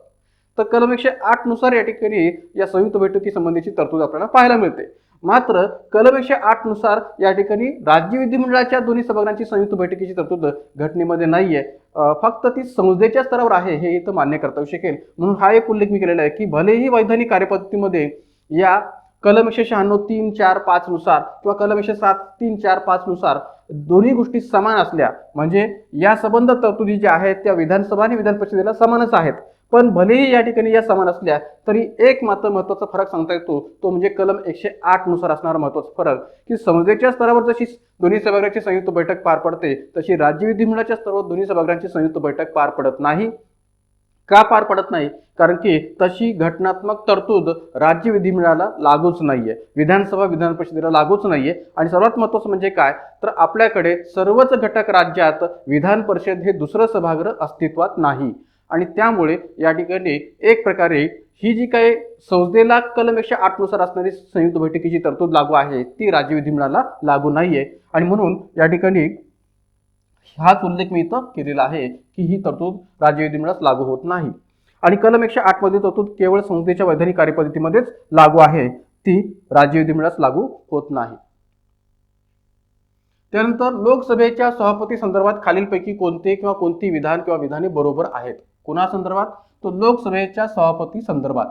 तर कलम 108 नुसार या ठिकाणी या संयुक्त बैठकी संबंधीची तरतूद आपल्याला पाहायला मिळते. मात्र कलम 108 नुसार या ठिकाणी राज्य विधिमंडळाच्या दोन्ही सभागृहांची संयुक्त बैठकीची तरतूद घटनेमध्ये नाहीये, फक्त ती संसदेच्या स्तरावर आहे हे इथं मान्य करता येऊ शकेल. म्हणून हा एक उल्लेख मी केलेला आहे की भलेही वैधानिक कार्यपद्धतीमध्ये या कलम 196(3), 4, 5 नुसार किंवा कलम 107(3), 4, 5 नुसार दोन्ही गोष्टी समान असल्या, म्हणजे या संबंध तरतुदी ज्या आहेत त्या विधानसभा आणि विधान परिषदेला समानच आहेत, पण भलेही या ठिकाणी या समान असल्या तरी एक मात्र महत्वाचा फरक सांगता येतो, तो म्हणजे कलम 108 नुसार असणारा महत्वाचा फरक, की संसदेच्या स्तरावर जशी दोन्ही सभागृहांची संयुक्त बैठक पार पडते तशी राज्य विधिमंडळाच्या स्तरावर दोन्ही सभागृहांची संयुक्त बैठक पार पडत नाही. का पार पडत नाही? कारण की तशी घटनात्मक तरतूद राज्य विधिमंडळाला लागूच नाहीये, विधानसभा विधान परिषदेला लागूच नाहीये. आणि सर्वात महत्त्वाचं म्हणजे काय, तर आपल्याकडे सर्वच घटक राज्यात विधान परिषद हे दुसरं सभागृह अस्तित्वात नाही आणि त्यामुळे या ठिकाणी एक प्रकारे ही जी काही संसदेला कलम 108 नुसार असणारी संयुक्त बैठकीची तरतूद लागू आहे ती राज्य विधिमंडळाला लागू नाहीये. आणि म्हणून या ठिकाणी हाच उल्लेख मी इथं केलेला आहे की ही तरतूद राज्य विधिमंडळास लागू होत नाही. आणि कलम 108 मध्ये तरतूद केवळ संसदेच्या वैधानिक कार्यपद्धतीमध्येच लागू आहे, ती राज्य विधिमंडळास लागू होत नाही. त्यानंतर लोकसभेच्या सभापती संदर्भात खालीलपैकी कोणते किंवा कोणती विधान किंवा विधाने बरोबर आहेत? कोणा संदर्भात? तो लोकसभेच्या सभापती संदर्भात,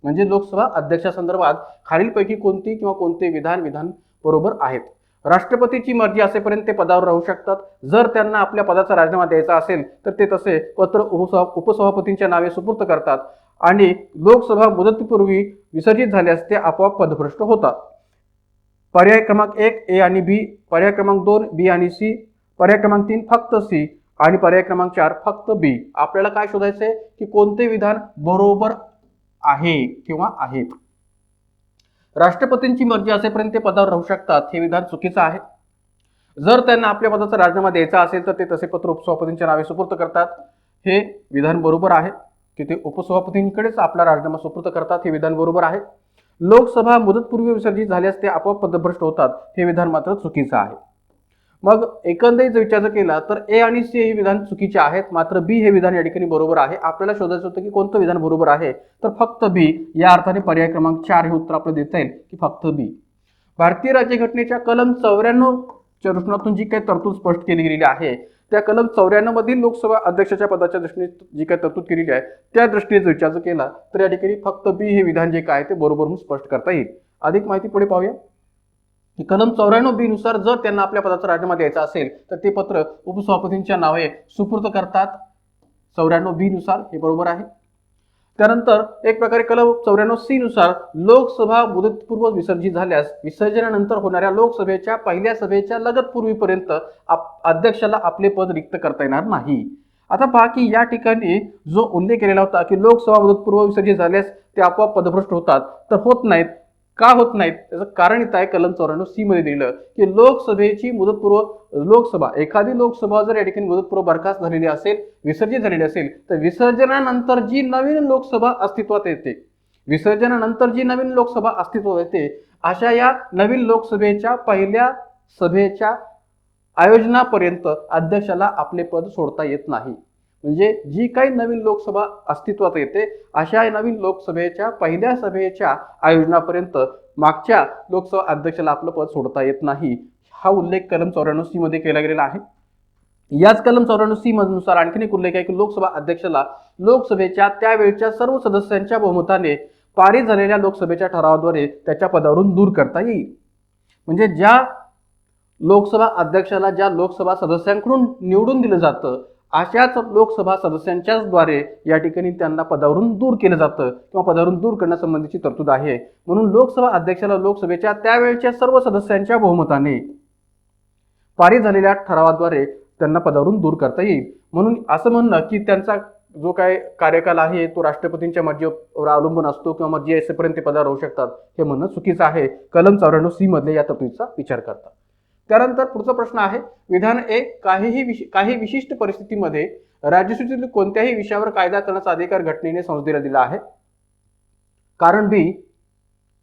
म्हणजे लोकसभा अध्यक्षासंदर्भात खालीलपैकी कोणती किंवा कोणते विधान बरोबर आहेत? राष्ट्रपतीची मर्जी असेपर्यंत ते पदावर राहू शकतात. जर त्यांना आपल्या पदाचा राजीनामा द्यायचा असेल तर ते तसे पत्र उपसभापतींच्या नावे सुपूर्द करतात आणि लोकसभा मुदतीपूर्वी विसर्जित झाल्यास ते आपोआप पदभ्रष्ट होतात. पर्याय क्रमांक 1 ए आणि बी, पर्याय क्रमांक 2 बी आणि सी, पर्याय क्रमांक 3 फक्त सी आणि पर्याय क्रमांक 4 फक्त बी. आपल्याला काय शोधायचंय की कोणते विधान बरोबर आहे किंवा आहेत? राष्ट्रपतींची मर्जी असेपर्यंत ते पदावर राहू शकतात हे विधान चुकीचं आहे. जर त्यांना आपल्या पदाचा राजीनामा द्यायचा असेल तर ते तसे पत्र उपसभापतींच्या नावे सुपूर्द करतात, हे विधान बरोबर आहे. की ते उपसभापतींकडेच आपला राजीनामा सुपूर्द करतात, हे विधान बरोबर आहे. लोकसभा मुदतपूर्वी विसर्जित झाल्यास ते आपोआप पदभ्रष्ट होतात, हे विधान मात्र चुकीचं आहे. मग एकंदरीत विचार केला तर ए आणि सी हे विधान चुकीचे आहेत, मात्र बी हे विधान या ठिकाणी बरोबर आहे. आपल्याला शोधायचं होतं की कोणतं विधान बरोबर आहे, तर फक्त बी. या अर्थाने पर्याय क्रमांक 4 हे उत्तर आपल्याला देता येईल की फक्त बी. भारतीय राज्यघटनेच्या कलम 94 च्या दृष्टिकोनातून जी काही तरतूद स्पष्ट केली गेलेली आहे त्या कलम 94 मधील लोकसभा अध्यक्षाच्या पदाच्या दृष्टीने जी काही तरतूद केलेली आहे त्या दृष्टीने विचार केला तर या ठिकाणी फक्त बी हे विधान जे काय ते बरोबर म्हणून स्पष्ट करता येईल. अधिक माहिती पुढे पाहूया. कलम 94 बी नुसार जर त्यांना आपल्या पदाचा राजीनामा द्यायचा असेल तर ते पत्र उपसभापतींच्या नावे सुपूर्द करतात. 94 बी नुसार हे बरोबर आहे. त्यानंतर एक प्रकारे कलम 94 सी नुसार लोकसभा मुदतपूर्व विसर्जित झाल्यास विसर्जनानंतर होणाऱ्या लोकसभेच्या पहिल्या सभेच्या लगतपूर्वीपर्यंत अध्यक्षाला आपले पद रिक्त करता येणार नाही. आता पहा की या ठिकाणी जो उल्लेख केलेला होता की लोकसभा मुदतपूर्व विसर्जित झाल्यास ते आपोआप पदभ्रष्ट होतात, तर होत नाहीत. का होत नाहीत त्याचं कारण इथं आहे कलम 94 सी मध्ये दिलं की लोकसभेची मुदतपूर्व एखादी लोकसभा जर या ठिकाणी मुदतपूर्व बरखास्त झालेली असेल, विसर्जित झालेली असेल, तर विसर्जनानंतर जी नवीन लोकसभा अस्तित्वात येते अशा या नवीन लोकसभेच्या पहिल्या सभेच्या आयोजनापर्यंत अध्यक्षाला आपले पद सोडता येत नाही. म्हणजे जी काही नवीन लोकसभा अस्तित्वात येते अशा नवीन लोकसभेच्या पहिल्या सभेच्या आयोजनापर्यंत मागच्या लोकसभा अध्यक्षाला आपलं पद सोडता येत नाही. हा उल्लेख कलम 94 सी मध्ये केला गेलेला आहे. याच कलम 94C नुसार आणखीन एक उल्लेख आहे की लोकसभा अध्यक्षाला लोकसभेच्या त्यावेळच्या सर्व सदस्यांच्या बहुमताने पारित झालेल्या लोकसभेच्या ठरावाद्वारे त्याच्या पदावरून दूर करता येईल. म्हणजे ज्या लोकसभा अध्यक्षाला ज्या लोकसभा सदस्यांकडून निवडून दिलं जातं अशाच लोकसभा सदस्यांच्याच द्वारे या ठिकाणी त्यांना पदावरून दूर केलं जातं किंवा पदावरून दूर करण्यासंबंधीची तरतूद आहे. म्हणून लोकसभा अध्यक्षाला लोकसभेच्या त्यावेळच्या सर्व सदस्यांच्या बहुमताने पारित झालेल्या ठरावाद्वारे त्यांना पदावरून दूर करता येईल. म्हणून असं म्हणणं की त्यांचा जो काय कार्यकाल आहे तो राष्ट्रपतींच्या मर्जीवर अवलंबून असतो किंवा मर्जी असेपर्यंत ते पदावर राहू शकतात हे म्हणणं चुकीचं आहे. कलम 94C मधले या तरतुदीचा विचार करतात. त्यानंतर पुढचा प्रश्न आहे विधान ए काही विशिष्ट परिस्थितीमध्ये राज्यसूचीतील कोणत्याही विषयावर कायदा करण्याचा अधिकार घटनेने संसदेला दिला आहे. कारण बी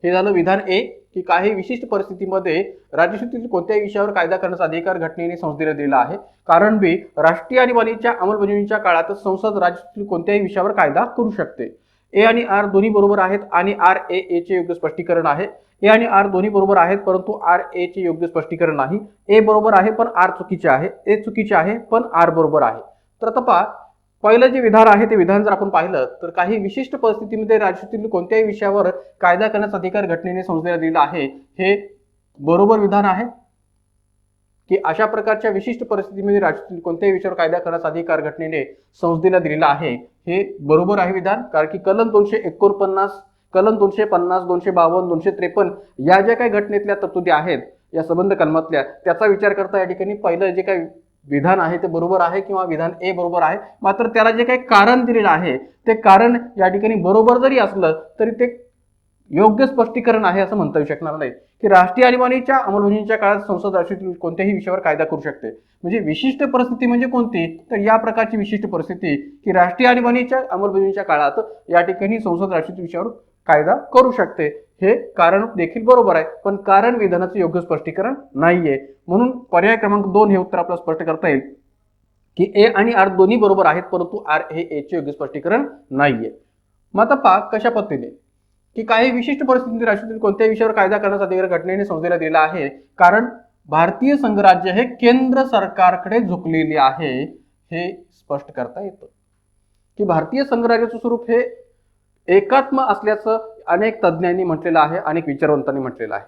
हे झालं विधान ए की काही विशिष्ट परिस्थितीमध्ये राज्यसूचीतील कोणत्याही विषयावर कायदा करण्याचा अधिकार घटनेने संसदेला दिला आहे. कारण बी राष्ट्रीय आणीबाणीच्या अंमलबजावणीच्या काळात संसद राज्यसूचीतील कोणत्याही विषयावर कायदा करू शकते. ए आणि आर दोन्ही बरोबर आहेत आणि आर ए चे योग्य स्पष्टीकरण आहे. ए आणि आर दोन्ही बरोबर आहेत परंतु आर ए चे योग्य स्पष्टीकरण नाही. ए बरोबर आहे पण आर चुकीचे आहे. ए चुकीचे आहे पण आर बरोबर आहे. तर आता पहा पहिलं जे विधान आहे ते विधान जर आपण पाहिलं तर काही विशिष्ट परिस्थितीमध्ये राज्यसूचीतील कोणत्याही विषयावर कायदा करण्याचा अधिकार घटनेने संसदेला दिला आहे हे बरोबर विधान आहे की अशा प्रकारच्या विशिष्ट परिस्थितीमध्ये राज्यसूचीतील कोणत्याही विषयावर कायदा करण्याचा अधिकार घटनेने संसदेला दिलेला आहे हे बरोबर आहे विधान. कारण की कलम 249 कलम 250 252 253 या ज्या काही घटनेतल्या तरतुदी आहेत या संबंध कलमातल्या त्याचा विचार करता या ठिकाणी पहिलं जे काही विधान आहे ते बरोबर आहे किंवा विधान ए बरोबर आहे. मात्र त्याला जे काही कारण दिलेलं आहे ते कारण या ठिकाणी बरोबर जरी असलं तरी ते योग्य स्पष्टीकरण आहे असं म्हणता येऊ शकणार नाही की राष्ट्रीय आणीबाणीच्या अंमलबजावणीच्या काळात संसद राष्ट्रीय कोणत्याही विषयावर कायदा करू शकते. म्हणजे विशिष्ट परिस्थिती म्हणजे कोणती तर या प्रकारची विशिष्ट परिस्थिती की राष्ट्रीय आणीबाणीच्या अंमलबजावणीच्या काळात या ठिकाणी संसद राष्ट्रीय विषयावर कायदा करू शकते. हे कारण देखील बरोबर आहे पण कारण विधानाचं योग्य स्पष्टीकरण नाहीये. म्हणून पर्याय क्रमांक 2 हे उत्तर आपल्याला स्पष्ट करता येईल की ए आणि आर दोन्ही बरोबर आहेत परंतु आर हे ए चे योग्य स्पष्टीकरण नाहीये. मग आता पहा कशा पद्धतीने की काही विशिष्ट परिस्थितीत राष्ट्रीय कोणत्याही विषयावर कायदा करण्याचा अधिकार घटनेने संसदेला दिला आहे. कारण भारतीय संघराज्य हे केंद्र सरकारकडे झुकलेले आहे हे स्पष्ट करता येतं की भारतीय संघराज्याचं स्वरूप हे एकात्म असल्याचं अनेक तज्ज्ञांनी म्हटलेलं आहे अनेक विचारवंतांनी म्हटलेलं आहे.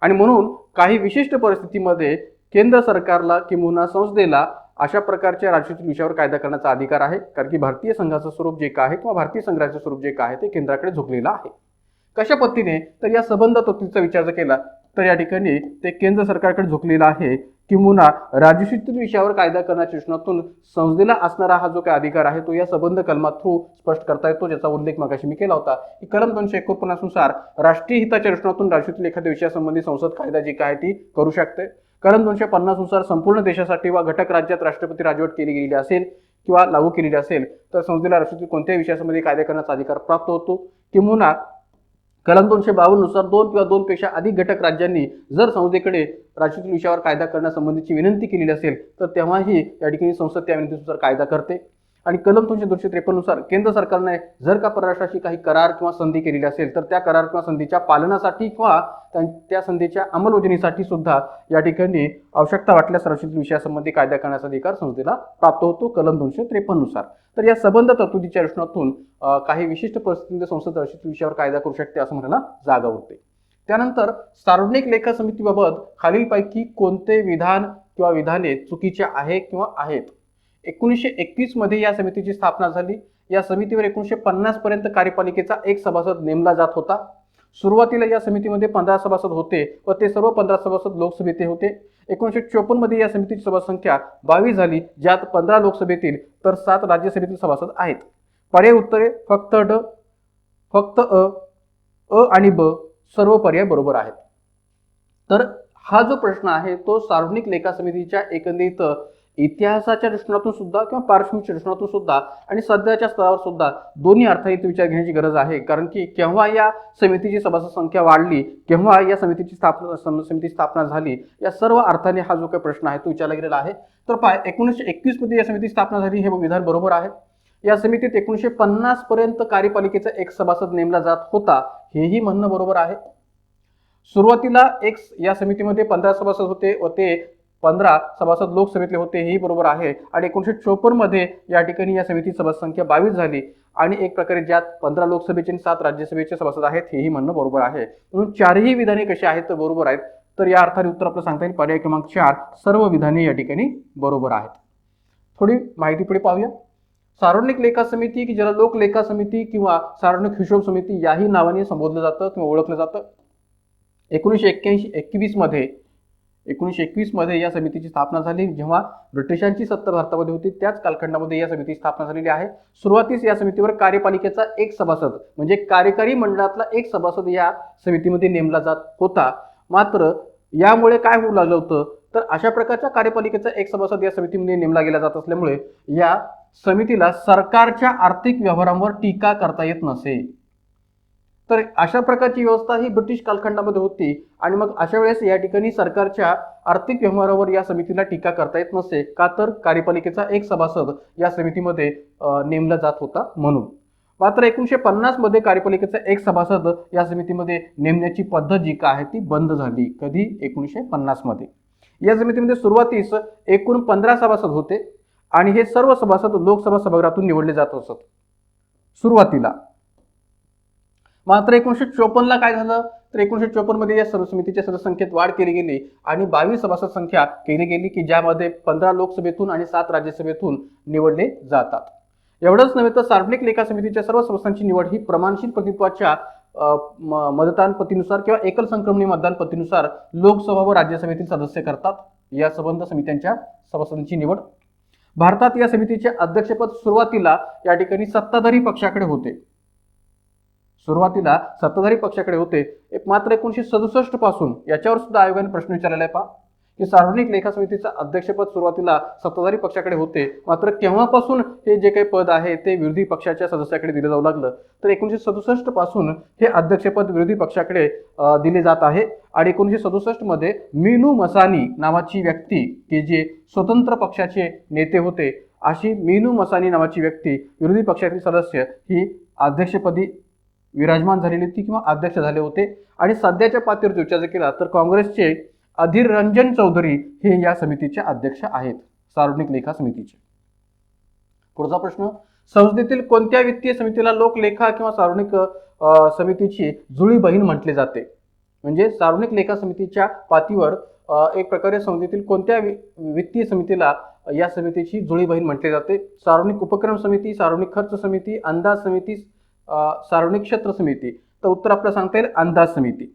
आणि म्हणून काही विशिष्ट परिस्थितीमध्ये केंद्र सरकारला किंवा संसदेला अशा प्रकारच्या राष्ट्रीय विषयावर कायदा करण्याचा अधिकार आहे. कारण की भारतीय संघाचं स्वरूप जे काय आहे किंवा भारतीय संघराज्याचं स्वरूप जे काय आहे ते केंद्राकडे झुकलेलं आहे. कशा पद्धतीने तर या संबंध तरतुदीचा विचार जर केला तर या ठिकाणी ते केंद्र सरकारकडे झुकलेलं आहे किंवा राज्यसूचीतील विषयावर कायदा करण्याच्या दृष्टीतून संसदेला असणारा हा जो काही अधिकार आहे तो या संबंध कलमा थ्रू स्पष्ट करता येतो ज्याचा उल्लेख मगाशी मी केला होता की कलम 249 नुसार राष्ट्रीय हिताच्या दृष्टीतून राज्यातील एखाद्या विषयासंबंधी संसद कायदा जी काय ती करू शकते. कलम 250 नुसार संपूर्ण देशासाठी वा घटक राज्यात राष्ट्रपती राजवट केली गेलेली असेल किंवा लागू केलेली असेल तर संसदेला राष्ट्रीय कोणत्याही विषयासंबंधी कायदा करण्याचा अधिकार प्राप्त होतो. किंवा कलम 252 नुसार 2 किंवा 2 पेक्षा अधिक घटक राज्यांनी जर संसदेकडे राष्ट्रीय विषयावर कायदा करण्यासंबंधीची विनंती केलेली असेल तर तेव्हाही या ठिकाणी संसद त्या विनंतीनुसार कायदा करते. आणि कलम 253 नुसार केंद्र सरकारने जर का परराष्ट्राशी काही करार किंवा संधी केलेली असेल तर त्या करार किंवा संधीच्या पालनासाठी किंवा त्या संधीच्या अंमलबजावणीसाठी सुद्धा या ठिकाणी आवश्यकता वाटल्यास राष्ट्रीय विषयासंबंधी कायदा करण्याचा अधिकार संसदेला प्राप्त होतो कलम 253 नुसार. तर या संबंध तरतुदीच्या दृष्टीतून काही विशिष्ट परिस्थितीमध्ये संसद राष्ट्रीय विषयावर कायदा करू शकते असं म्हणायला जागा उरते. त्यानंतर सार्वजनिक लेखा समितीबाबत खालीलपैकी कोणते विधान किंवा विधाने चुकीचे आहे किंवा आहेत. 1921 मध्ये या समितीची स्थापना झाली. या समितीवर 1950 पर्यंत कार्यपालिकेचा एक सभासद नेमला जात होता. सुरुवातीला या समितीमध्ये 15 सभासद होते व ते सर्व 15 सभासद लोकसभेचे होते. 1954 मध्ये या समितीची सभासंख्या 22 झाली ज्यात 15 लोकसभेतील तर 7 राज्यसभेतील सभासद आहेत. पर्याय उत्तरे फक्त ड फक्त अ आणि ब सर्व पर्याय बरोबर आहेत. तर हा जो प्रश्न आहे तो सार्वजनिक लेखा समितीच्या एकंदरीत इतिहासाच्या दृष्टीतून सुद्धा किंवा पार्श्वभूमीच्या दृष्टीतून सुद्धा आणि सध्याच्या स्तरावर सुद्धा दोन्ही अर्थाने विचार घेण्याची गरज आहे. कारण की केव्हा या समितीची सभासद संख्या वाढली केव्हा या समितीची स्थापना झाली या सर्व अर्थाने हा जो काही प्रश्न आहे तो विचारला गेलेला आहे. तर 1921 मध्ये या समितीची स्थापना झाली हे विधान बरोबर आहे. या समितीत 1950 पर्यंत कार्यपालिकेचा एक सभासद नेमला जात होता हेही म्हणणं बरोबर आहे. सुरुवातीला या समितीमध्ये 15 सभासद होते व ते 15 सभासद लोकसभेतले होते, हेही बरोबर आहे. आणि 1954 मध्ये या ठिकाणी या समितीची सभासद संख्या 22 झाली. आणि एक प्रकारे ज्यात 15 लोकसभेचे आणि 7 राज्यसभेचे सभासद आहेत, हेही म्हणणं बरोबर आहे. म्हणून चारही विधाने कशी आहेत तर बरोबर आहेत. तर या अर्थाने उत्तर आपलं सांगता येईल पर्याय क्रमांक 4 सर्व विधाने या ठिकाणी बरोबर आहेत. थोडी माहिती पुढे पाहूया. सार्वजनिक लेखा समिती, की ज्याला लोक लेखा समिती किंवा सार्वजनिक हिशोब समिती याही नावाने संबोधलं जातं किंवा ओळखलं जातं. 1921 मध्ये या समितीची स्थापना झाली. जेव्हा ब्रिटिशांची सत्ता भारतामध्ये होती त्याच कालखंडामध्ये या समितीची स्थापना झालेली आहे. सुरुवातीस या समितीवर कार्यपालिकेचा एक सभासद म्हणजे कार्यकारी मंडळातला एक सभासद या समितीमध्ये नेमला जात होता. मात्र यामुळे काय होऊ लागलं होतं तर अशा प्रकारच्या कार्यपालिकेचा एक सभासद या समितीमध्ये नेमला गेला जात असल्यामुळे या समितीला सरकारच्या आर्थिक व्यवहारांवर टीका करता येत नसे. तर अशा प्रकारची व्यवस्था ही ब्रिटिश कालखंडामध्ये होती. आणि मग अशा वेळेस या ठिकाणी सरकारच्या आर्थिक व्यवहारावर या समितीला टीका करता येत नसे. का तर कार्यपालिकेचा एक सभासद या समितीमध्ये नेमला जात होता म्हणून. मात्र 1950 मध्ये कार्यपालिकेचा एक सभासद या समितीमध्ये नेमण्याची पद्धत जी का आहे ती बंद झाली. कधी? 1950 मध्ये. या समितीमध्ये सुरुवातीस एकूण 15 सभासद होते आणि हे सर्व सभासद लोकसभा सभागृहातून निवडले जात असत सुरुवातीला. मात्र 1954 काय झालं तर 1954 मध्ये या समितीच्या सदस्य संख्येत वाढ केली गेली आणि 22 सभासद संख्या केली गेली, की ज्यामध्ये 15 लोकसभेतून आणि 7 राज्यसभेतून निवडले जातात. एवढंच नव्हे तर सार्वजनिक लेखा समितीच्या सर्व सदस्यांची निवड ही प्रमाणशील प्रतिनिधित्वाच्या मतदान पद्धतीनुसार किंवा एकल संक्रमणी मतदान पद्धतीनुसार लोकसभा व राज्यसभेतील सदस्य करतात. या संबंध समित्यांच्या सभासदांची निवड. भारतात या समितीचे अध्यक्षपद सुरुवातीला या ठिकाणी सत्ताधारी पक्षाकडे होते. मात्र 1967 पासून याच्यावर सुद्धा आयोगाने प्रश्न विचारलेला आहे. पहा की सार्वजनिक लेखा समितीचं अध्यक्षपद सुरुवातीला सत्ताधारी पक्षाकडे होते, मात्र केव्हापासून हे जे काही पद आहे ते विरोधी पक्षाच्या सदस्याकडे दिलं जाऊ लागलं तर 1967 पासून हे अध्यक्षपद विरोधी पक्षाकडे दिले जात आहे. आणि 1967 मध्ये मीनू मसानी नावाची व्यक्ती, की जे स्वतंत्र पक्षाचे नेते होते, अशी मीनू मसानी नावाची व्यक्ती विरोधी पक्षातील सदस्य ही अध्यक्षपदी विराजमान झालेली होती किंवा अध्यक्ष झाले होते. आणि सध्याच्या पातळीवर विचार केला तर काँग्रेसचे अधीर रंजन चौधरी हे या समितीचे अध्यक्ष आहेत, सार्वजनिक लेखा समितीचे. पुढचा प्रश्न, संसदेतील कोणत्या वित्तीय समितीला लोकलेखा किंवा सार्वजनिक समितीची जुळी बहीण म्हटले जाते? म्हणजे सार्वजनिक लेखा समितीच्या पातीवर एक प्रकारे संसदेतील कोणत्या वित्तीय समितीला या समितीची जुळी बहीण म्हटले जाते? सार्वजनिक उपक्रम समिती, सार्वजनिक खर्च समिती, अंदाज समिती, सार्वजनिक क्षेत्र समिती. तर उत्तर आपल्याला सांगता येईल अंदाज समिती.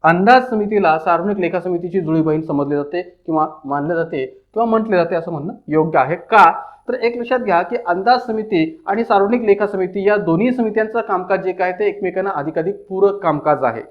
अंदाज समितीला सार्वजनिक लेखा समितीची जुळी बहीण समजले जाते किंवा मानले जाते किंवा म्हटले जाते असं म्हणणं योग्य आहे. का तर एक लक्षात घ्या की अंदाज समिती आणि सार्वजनिक लेखा समिती या दोन्ही समित्यांचं कामकाज जे काय ते एकमेकांना अधिकाधिक पूरक कामकाज आहे,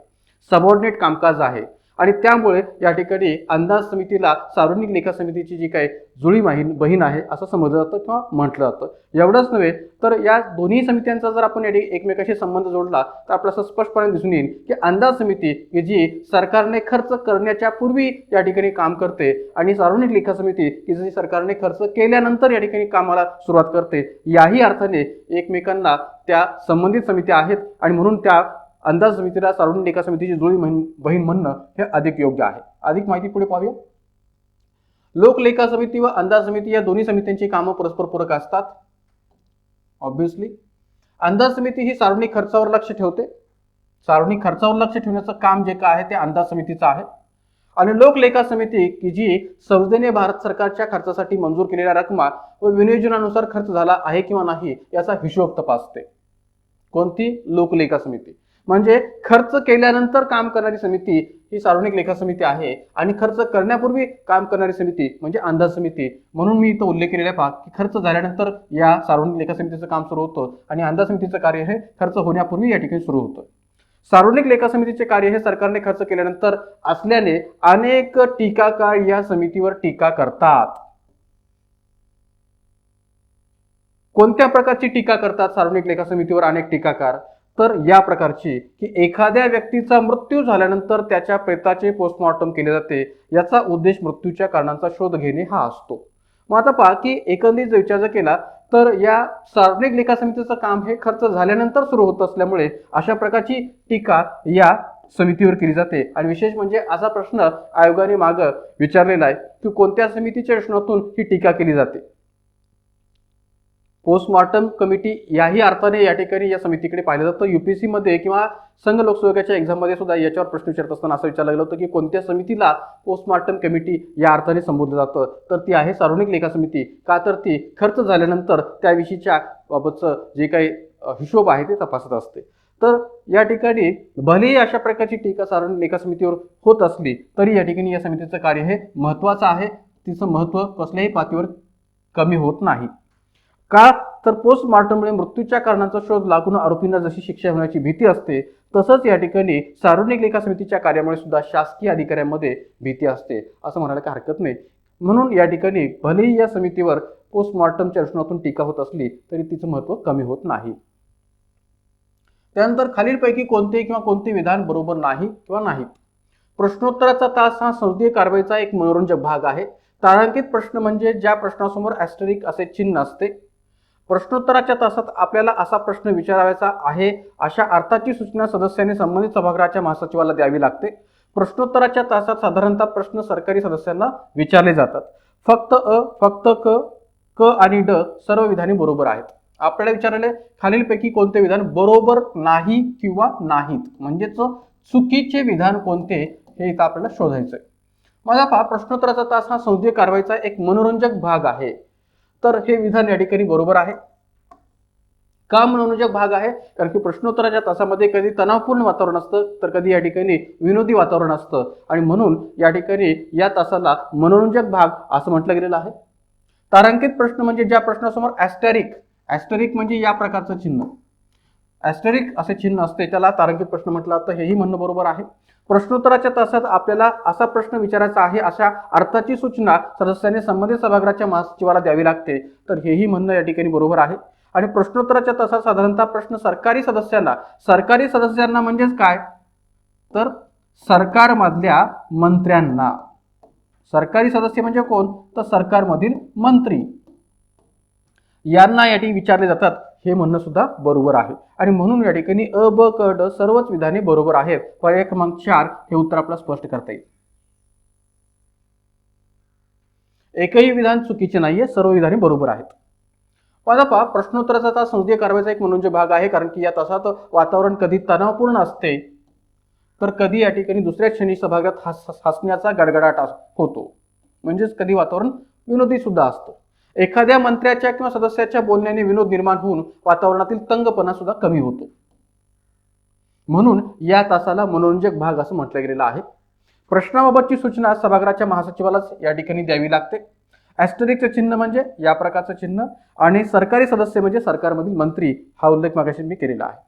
सबऑर्डिनेट कामकाज आहे. आणि त्यामुळे या ठिकाणी अंदाज समितीला सार्वजनिक लेखा समितीची जी काही जुळी बहीण आहे असं समजलं जातं किंवा म्हटलं जातं. एवढंच नव्हे तर या दोन्ही समित्यांचा जर आपण एकमेकाशी संबंध जोडला तर आपल्याला स्पष्टपणे दिसून येईल की अंदाज समिती की जी सरकारने खर्च करण्याच्या पूर्वी या ठिकाणी काम करते आणि सार्वजनिक लेखा समिती की जी सरकारने खर्च केल्यानंतर या ठिकाणी कामाला सुरुवात करते, याही अर्थाने एकमेकांना त्या संबंधित समित्या आहेत आणि म्हणून त्या अंदाज समितीला सार्वजनिक लेखा समितीची जुळी बहीण म्हणणं हे अधिक योग्य आहे. अधिक माहिती पुढे पाहूया. लोकलेखा समिती व अंदाज समिती या दोन्ही समित्यांची कामं परस्पर पूरक असतात. ऑब्व्हियसली अंदाज समिती ही सार्वजनिक खर्चावर लक्ष ठेवते. सार्वजनिक खर्चावर लक्ष ठेवण्याचं काम जे काय आहे ते अंदाज समितीचं आहे. आणि लोकलेखा समिती की जी संसदेने भारत सरकारच्या खर्चासाठी मंजूर केलेल्या रकमा व विनियोजनानुसार खर्च झाला आहे किंवा नाही याचा हिशोब तपासते. कोणती? लोकलेखा समिती. म्हणजे खर्च केल्यानंतर काम करणारी समिती ही सार्वजनिक लेखा समिती आहे आणि खर्च करण्यापूर्वी काम करणारी समिती म्हणजे अंदाज समिती. म्हणून मी इथं उल्लेख केलेला आहे की खर्च झाल्यानंतर या सार्वजनिक लेखा समितीचं काम सुरू होतं आणि अंदाज समितीचं कार्य हे खर्च होण्यापूर्वी या ठिकाणी सुरू होतं. सार्वजनिक लेखा समितीचे कार्य हे सरकारने खर्च केल्यानंतर असल्याने अनेक टीकाकार या समितीवर टीका करतात. कोणत्या प्रकारची टीका करतात सार्वजनिक लेखा समितीवर अनेक टीकाकार? तर या प्रकारची की एखाद्या व्यक्तीचा मृत्यू झाल्यानंतर त्याच्या प्रेताचे पोस्टमॉर्टम केले जाते, याचा उद्देश मृत्यूच्या कारणांचा शोध घेणे हा असतो. मग आता पहा की एकंदरीत जर विचार केला तर या सार्वजनिक लेखा समितीचं काम हे खर्च झाल्यानंतर सुरू होत असल्यामुळे अशा प्रकारची टीका या समितीवर केली जाते। आणि विशेष म्हणजे असा प्रश्न आयोगाने मागे विचारलेला आहे की कोणत्या समितीच्या रचनेतून ही टीका केली जाते। पोस्टमॉर्टम कमिटी याही अर्थाने या ठिकाणी या समितीकडे पाहिलं जातं। यूपीएससी मध्ये किंवा संघ लोकसेवकाच्या एक्झाम मध्ये सुद्धा याच्यावर प्रश्न विचारत असताना असं विचारलं गेलं होतं की कोणत्या समितीला पोस्टमॉर्टम कमिटी या अर्थाने संबोधलं जातं, तर ती आहे सार्वजनिक लेखा समिती। का तर ती खर्च झाल्यानंतर त्याविषयीच्या बाबतचं जे काही हिशोब आहे ते तपासत असते। तर या ठिकाणी भलेही अशा प्रकारची टीका सार्वजनिक लेखा समितीवर होत असली तरी या ठिकाणी या समितीचं कार्य हे महत्त्वाचं आहे, तिचं महत्त्व कसल्याही पातळीवर कमी होत नाही। का तर पोस्टमॉर्टममुळे मृत्यूच्या कारणांचा शोध लागून आरोपींना जशी शिक्षा होण्याची भीती असते तसंच या ठिकाणी सार्वजनिक लेखा समितीच्या कार्यामुळे सुद्धा शासकीय अधिकाऱ्यांमध्ये भीती असते असं म्हणायला काही हरकत नाही। म्हणून या ठिकाणी भलेही या समितीवर पोस्टमॉर्टमच्या रचनेतून टीका होत असली तरी तिचं महत्त्व कमी होत नाही। त्यानंतर खालीलपैकी कोणते विधान बरोबर नाही किंवा नाहीत। प्रश्नोत्तराचा तास हा संसदीय कारवाईचा एक मनोरंजक भाग आहे। तारांकित प्रश्न म्हणजे ज्या प्रश्नासमोर ॲस्टेरिक असे चिन्ह असते। प्रश्नोत्तराच्या तासात आपल्याला असा प्रश्न विचारायचा आहे अशा अर्थाची सूचना सदस्यांनी संबंधित सभागृहाच्या महासचिवाला द्यावी लागते। प्रश्नोत्तराच्या तासात साधारणतः प्रश्न सरकारी सदस्यांना विचारले जातात। फक्त अ, फक्त क, क आणि ड सर्व विधाने बरोबर आहेत। आपल्याला विचारले खालीलपैकी कोणते विधान बरोबर नाही किंवा नाहीत, म्हणजेच चुकीचे विधान कोणते हे इथं आपल्याला शोधायचंय। माझा पहा, प्रश्नोत्तराचा तास हा संसदीय कारवाईचा एक मनोरंजक भाग आहे, तर हे विधान या ठिकाणी बरोबर आहे। का मनोरंजक भाग आहे? कारण की प्रश्नोत्तराच्या तासामध्ये कधी तणावपूर्ण वातावरण असतं तर कधी या ठिकाणी विनोदी वातावरण असतं आणि म्हणून या ठिकाणी या तासाला मनोरंजक भाग असं म्हटलं गेलेलं आहे। तारांकित प्रश्न म्हणजे ज्या प्रश्नासमोर ॲस्टेरिक म्हणजे या प्रकारचं चिन्ह, ॲस्टेरिक असे चिन्ह असते त्याला तारांकित प्रश्न म्हटलं जातं, हेही म्हणणं बरोबर आहे। प्रश्नोत्तराच्या तासात आपल्याला असा प्रश्न विचारायचा आहे अशा अर्थाची सूचना सदस्यांनी संबंधित सभागृहाच्या महासचिवाला द्यावी लागते, तर हेही म्हणणं या ठिकाणी बरोबर आहे। आणि प्रश्नोत्तराच्या तासात साधारणतः प्रश्न सरकारी सदस्यांना म्हणजेच काय, तर सरकारमधल्या मंत्र्यांना, सरकारी सदस्य म्हणजे कोण, तर सरकारमधील मंत्री यांना या ठिकाणी विचारले जातात, हे म्हणणं सुद्धा बरोबर आहे। आणि म्हणून या ठिकाणी अ, ब, क, ड सर्वच विधाने बरोबर आहेत। पर्याय क्रमांक 4 हे उत्तर आपल्याला स्पष्ट करता येईल। एकही विधान चुकीचे नाहीये, सर्व विधाने बरोबर आहेत। पहा, प्रश्नोत्तराचा तास संसदीय कारवाईचा एक मनोरंजक भाग आहे, कारण की या तासात वातावरण कधी तणावपूर्ण असते तर कधी या ठिकाणी दुसऱ्या क्षणी सभागृहात हसण्याचा गडगडाट होतो, म्हणजेच कधी वातावरण विनोदी सुद्धा असतं। एखाद्या मंत्र्याच्या किंवा सदस्याच्या बोलण्याने विनोद निर्माण होऊन वातावरणातील तंगपणा सुद्धा कमी होतो, म्हणून या तासाला मनोरंजक भाग असं म्हटलं गेलेलं आहे। प्रश्नाबाबतची सूचना सभागृहाच्या महासचिवालाच या ठिकाणी द्यावी लागते। ॲस्टेरिकचे चिन्ह म्हणजे या प्रकारचं चिन्ह आणि सरकारी सदस्य म्हणजे सरकारमधील मंत्री, हा उल्लेख मागाशी मी केलेला आहे।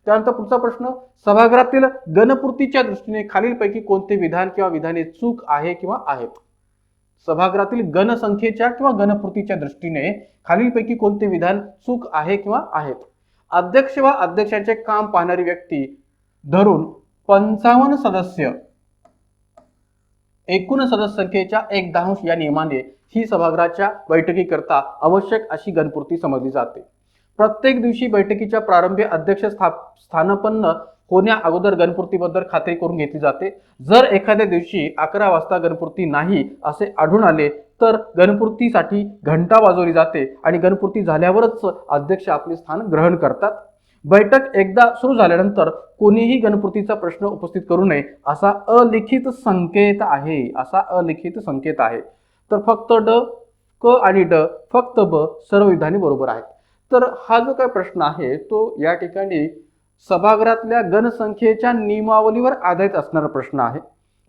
त्यानंतर पुढचा प्रश्न, सभागृहातील गणपूर्तीच्या दृष्टीने खालीलपैकी कोणते विधान किंवा विधाने चूक आहे किंवा आहेत। सभागृहातील गणसंख्येच्या किंवा गणपूर्तीच्या दृष्टीने खालीलपैकी कोणते विधान चूक आहे किंवा आहेत। अध्यक्ष व अध्यक्षांचे काम पाहणारी व्यक्ती धरून 55 सदस्य एकूण सदस्य संख्येच्या 1/10 या नियमाने ही सभागृहाच्या बैठकीकरता आवश्यक अशी गणपूर्ती समजली जाते। प्रत्येक दिवशी बैठकीच्या प्रारंभी अध्यक्ष स्थानापन्न होण्या अगोदर गणपूर्तीबद्दल खात्री करून घेतली जाते। जर एखाद्या दिवशी 11 वाजता गणपूर्ती नाही असे आढळून आले तर गणपूर्तीसाठी घंटा वाजवली जाते आणि गणपूर्ती झाल्यावरच अध्यक्ष आपले स्थान ग्रहण करतात। बैठक एकदा सुरू झाल्यानंतर कोणीही गणपूर्तीचा प्रश्न उपस्थित करू नये असा अलिखित संकेत आहे। तर फक्त ड, क आणि ड, फक्त ब सर्व विधाने बरोबर आहेत। तर हा जो काही प्रश्न आहे तो या ठिकाणी सभागृहातल्या गणसंख्येच्या नियमावलीवर आधारित असणारा प्रश्न आहे।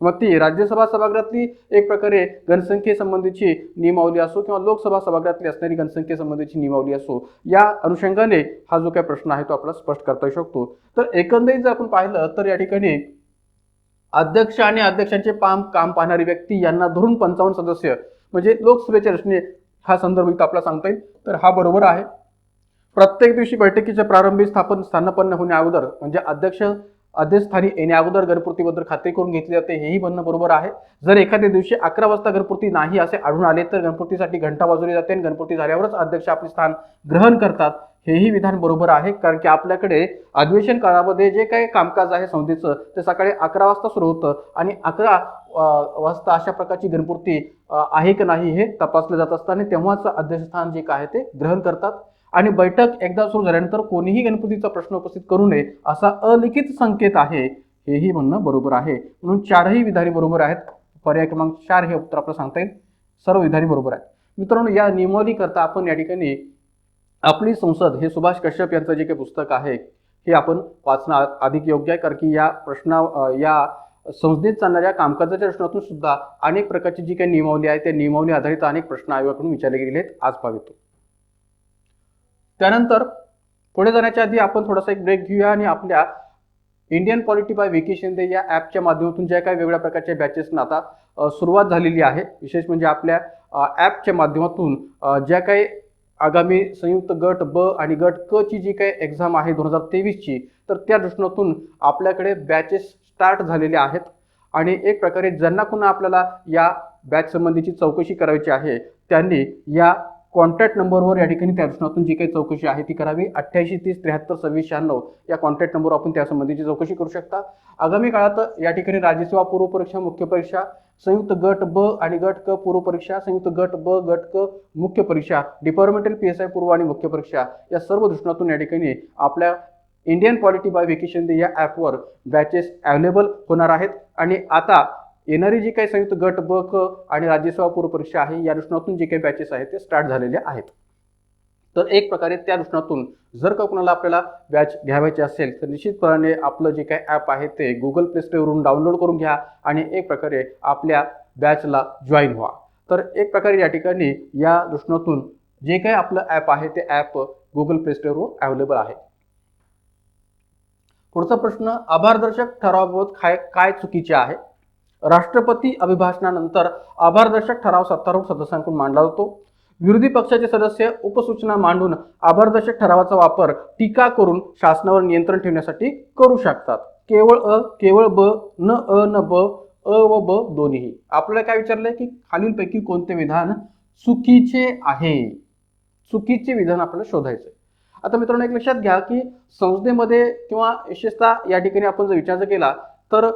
मग ती राज्यसभा सभागृहातली एक प्रकारे गणसंख्येसंबंधीची नियमावली असो किंवा लोकसभा सभागृहातली असणारी गणसंख्येसंबंधीची नियमावली असो, या अनुषंगाने हा जो काही प्रश्न आहे तो आपल्याला स्पष्ट करता येऊ शकतो। तर एकंदरीत जर आपण पाहिलं तर या ठिकाणी अध्यक्ष आणि अध्यक्षांचे काम पाहणारी व्यक्ती यांना धरून 55 सदस्य म्हणजे लोकसभेच्या रचने हा संदर्भ इथं आपल्याला सांगता येईल, तर हा बरोबर आहे। प्रत्येक दिवशी बैठकीच्या प्रारंभी स्थानापन्न होण्या अगोदर म्हणजे अध्यक्षस्थानी येण्या अगोदर गणपूर्तीबद्दल खात्री करून घेतली जाते, हेही म्हणणं बरोबर आहे। जर एखाद्या दिवशी 11 वाजता गणपूर्ती नाही असे आढळून आले तर गणपूर्तीसाठी घंटा वाजवली जाते आणि गणपूर्ती झाल्यावरच अध्यक्ष आपले स्थान ग्रहण करतात, हेही विधान बरोबर आहे, कारण की आपल्याकडे अधिवेशन काळामध्ये जे काही कामकाज आहे संसदेचं ते सकाळी 11 वाजता सुरू होतं आणि 11 वाजता अशा प्रकारची गणपूर्ती आहे की नाही हे तपासलं जात असतं आणि तेव्हाच अध्यक्षस्थान जे काय आहे ते ग्रहण करतात आणि बैठक एकदा सुरू झाल्यानंतर कोणीही गणपतीचा प्रश्न उपस्थित करू नये असा अलिखित संकेत आहे, हेही म्हणणं बरोबर आहे. म्हणून चारही विधाने बरोबर आहेत. पर्याय क्रमांक 4 हे उत्तर आपल्याला सांगता येईल. सर्व विधाने बरोबर आहेत. मित्रांनो, या नियमावली करता आपण या ठिकाणी आपली संसद हे सुभाष कश्यप यांचं जे काही पुस्तक आहे हे आपण वाचणं अधिक योग्य आहे, कारण की या संसदेत चालणाऱ्या कामकाजाच्या प्रश्नातून सुद्धा अनेक प्रकारची जी काही नियमावली आहे त्या नियमावली आधारित अनेक प्रश्न आयोगाकडून विचारले गेलेले आहेत. आज पाहतो. त्यानंतर पुढे जाण्याच्या आधी आपण थोडासा एक ब्रेक घेऊया आणि आपल्या Indian polity by V K Shinde या ॲपच्या माध्यमातून ज्या काही वेगवेगळ्या प्रकारच्या बॅचेसना आता सुरुवात झालेली आहे, विशेष म्हणजे आपल्या ॲपच्या माध्यमातून ज्या काही आगामी संयुक्त गट ब आणि गट क ची जी काही एक्झाम आहे 2023ची, तर त्या दृष्टीतून आपल्याकडे बॅचेस स्टार्ट झालेले आहेत आणि एक प्रकारे ज्यांना पुन्हा आपल्याला या बॅच संबंधीची चौकशी करायची आहे त्यांनी या कॉन्टॅक्ट नंबरवर या ठिकाणी त्या दृष्टीतून जी काही चौकशी आहे ती करावी. 88 30 73 26 96 या कॉन्टॅक्ट नंबरवर आपण त्यासंबंधीची चौकशी करू शकता. आगामी काळात या ठिकाणी राज्यसेवा पूर्व परीक्षा, मुख्य परीक्षा, संयुक्त गट ब आणि गट क पूर्व परीक्षा, संयुक्त गट ब गट क मुख्य परीक्षा, डिपार्टमेंटल PSI पूर्व आणि मुख्य परीक्षा या सर्व दृष्टीतून या ठिकाणी आपल्या Indian polity by V K Shinde या ॲपवर बॅचेस अवेलेबल होणार आहेत आणि आता येणारी जी काही संयुक्त गट ब क आणि राज्यसेवा पूर्व परीक्षा आहे या दृष्टीतून जे काही बॅचेस आहेत ते स्टार्ट झालेले आहेत. तर एक प्रकारे त्या दृष्टीतून जर का कोणाला आपल्याला बॅच घ्यावायची असेल तर निश्चितपणे आपलं जे काही ॲप आहे ते गुगल प्ले स्टोअरवरून डाउनलोड करून घ्या आणि एक प्रकारे आपल्या बॅचला जॉईन व्हा. तर एक प्रकारे या ठिकाणी या दृष्टीतून जे काही आपलं ॲप आहे ते ॲप गुगल प्ले स्टोअरवर अवेलेबल आहे. पुढचा प्रश्न, आभारदर्शक ठरावाबाबत काय चुकीचे आहे? राष्ट्रपती अभिभाषणानंतर आभारदर्शक ठराव सत्तारूढ सदस्यांकडून मांडला जातो. विरोधी पक्षाचे सदस्य उपसूचना मांडून आभारदर्शक ठरावाचा वापर टीका करून शासनावर नियंत्रण ठेवण्यासाठी करू शकतात. केवळ अ, केवळ ब, न अ न ब, अ व ब दोन्ही. आपल्याला काय विचारलंय की खालीलपैकी कोणते विधान चुकीचे आहे? चुकीचे विधान आपल्याला शोधायचं. आता मित्रांनो, एक लक्षात घ्या की संसदेमध्ये किंवा विशेषतः या ठिकाणी आपण जर विचार केला तर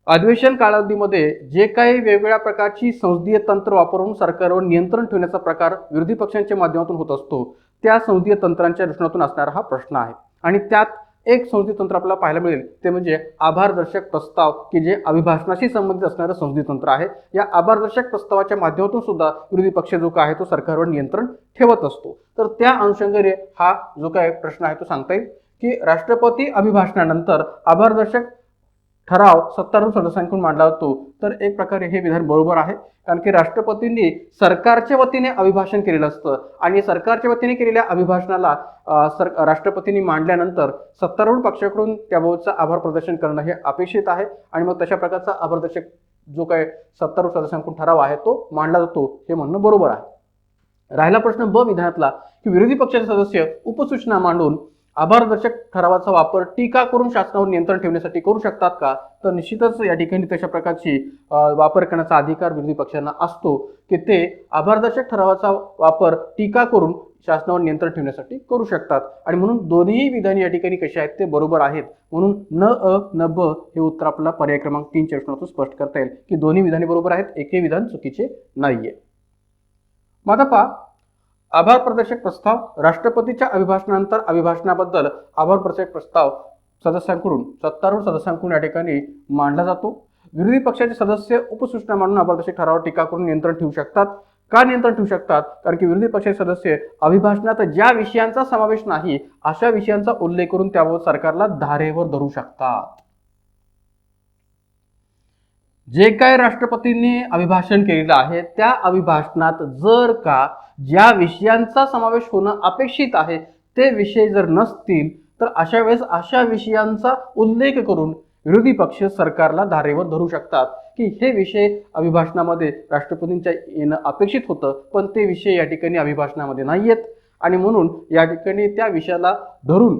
अधिवेशन कालावधीमध्ये जे काही वेगवेगळ्या प्रकारची संसदीय तंत्र वापरून सरकारवर नियंत्रण ठेवण्याचा प्रकार विरोधी पक्षांच्या माध्यमातून होत असतो, त्या संसदीय तंत्रांच्या दृष्टीतून असणारा हा प्रश्न आहे. आणि त्यात एक संसदीय तंत्र आपल्याला पाहायला मिळेल ते म्हणजे आभारदर्शक प्रस्ताव, की जे अभिभाषणाशी संबंधित असणारं संसदीय तंत्र आहे. या आभारदर्शक प्रस्तावाच्या माध्यमातून सुद्धा विरोधी पक्ष जो काय आहे तो सरकारवर नियंत्रण ठेवत असतो. तर त्या अनुषंगाने हा जो काय प्रश्न आहे तो सांगता येईल की राष्ट्रपती अभिभाषणानंतर आभारदर्शक ठराव सत्तारूढ सदस्यांकडून मांडला जातो. तर एक प्रकारे हे विधान बरोबर आहे, कारण की राष्ट्रपतींनी सरकारच्या वतीने अभिभाषण केलेलं असतं आणि सरकारच्या वतीने केलेल्या अभिभाषणाला राष्ट्रपतींनी मांडल्यानंतर सत्तारूढ पक्षाकडून त्याबाबतचं आभार प्रदर्शन करणं हे अपेक्षित आहे आणि मग तशा प्रकारचा आभारदर्शक जो काय सत्तारूढ सदस्यांकडून ठराव आहे तो मांडला जातो, हे म्हणणं बरोबर आहे. राहिला प्रश्न ब विधानातला की विरोधी पक्षाचे सदस्य उपसूचना मांडून आभारदर्शक ठरावाचा वापर टीका करून शासनावर नियंत्रण ठेवण्यासाठी करू शकतात का? तर निश्चितच या ठिकाणी तशा प्रकारची वापर करण्याचा अधिकार विरोधी पक्षांना असतो की ते आभारदर्शक ठरावाचा वापर टीका करून शासनावर नियंत्रण ठेवण्यासाठी करू शकतात आणि म्हणून दोन्ही विधाने या ठिकाणी कशी आहेत ते बरोबर आहेत. म्हणून न अ न ब हे उत्तर आपल्याला पर्याय क्रमांक 3 च्या प्रश्नातून स्पष्ट करता येईल की दोन्ही विधाने बरोबर आहेत, एकही विधान चुकीचे नाहीये. मग आता पहा, आभार प्रदर्शक प्रस्ताव. राष्ट्रपतीच्या अभिभाषणानंतर अभिभाषणाबद्दल आभार प्रदर्शक प्रस्ताव सत्तारूढ सदस्यांकडून या ठिकाणी मांडला जातो. विरोधी पक्षाचे सदस्य उपसूचना मांडून आभार प्रदर्शक ठरावावर टीका करून नियंत्रण ठेवू शकतात. का नियंत्रण ठेवू शकतात? कारण की विरोधी पक्षाचे सदस्य अभिभाषणात ज्या विषयांचा समावेश नाही अशा विषयांचा उल्लेख करून त्याबाबत सरकारला धारेवर धरू शकतात. जे काय राष्ट्रपतींनी अभिभाषण केलेलं आहे त्या अभिभाषणात जर का ज्या विषयांचा समावेश होणं अपेक्षित आहे ते विषय जर नसतील तर अशा वेळेस अशा विषयांचा उल्लेख करून विरोधी पक्ष सरकारला धारेवर धरू शकतात की हे विषय अभिभाषणामध्ये राष्ट्रपतींच्या येणं अपेक्षित होतं पण ते विषय या ठिकाणी अभिभाषणामध्ये नाहीयेत आणि म्हणून या ठिकाणी त्या विषयाला धरून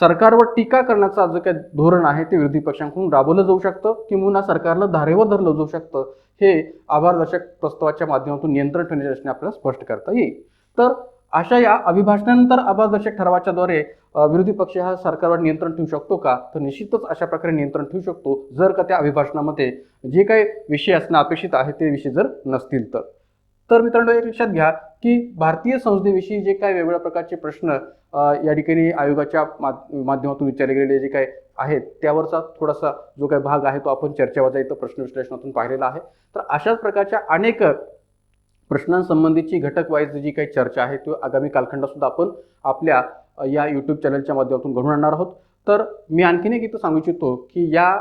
सरकारवर टीका करण्याचा जो काही धोरण आहे ते विरोधी पक्षांकडून राबवलं जाऊ शकतं किंवा सरकारला धारेवर धरलं जाऊ शकतं. हे आभारदर्शक प्रस्तावाच्या माध्यमातून नियंत्रण ठेवण्याच्या दृष्टीने आपल्याला स्पष्ट करता येईल. तर अशा या अभिभाषणानंतर आभारदर्शक ठरावाच्याद्वारे विरोधी पक्ष हा सरकारवर नियंत्रण ठेवू शकतो का? तर निश्चितच अशा प्रकारे नियंत्रण ठेवू शकतो, जर का त्या अभिभाषणामध्ये जे काही विषय असणं अपेक्षित आहे ते विषय जर नसतील तर. तर मित्रांनो, एक लक्षात घ्या की भारतीय संसदेविषयी जे काही वेगवेगळ्या प्रकारचे प्रश्न या ठिकाणी आयोगाच्या माध्यमातून विचारले गेलेले जे काही आहेत त्यावरचा थोडासा जो काही भाग आहे तो आपण चर्चेवजा इथं प्रश्न विश्लेषणातून पाहिलेला आहे. तर अशाच प्रकारच्या अनेक प्रश्नांसंबंधीची घटक वाईज जी काही चर्चा आहे ती आगामी कालखंडात सुद्धा आपण आपल्या या यूट्यूब चॅनलच्या माध्यमातून घडवून आणणार आहोत. तर मी आणखीन एक इथं सांगू इच्छितो की या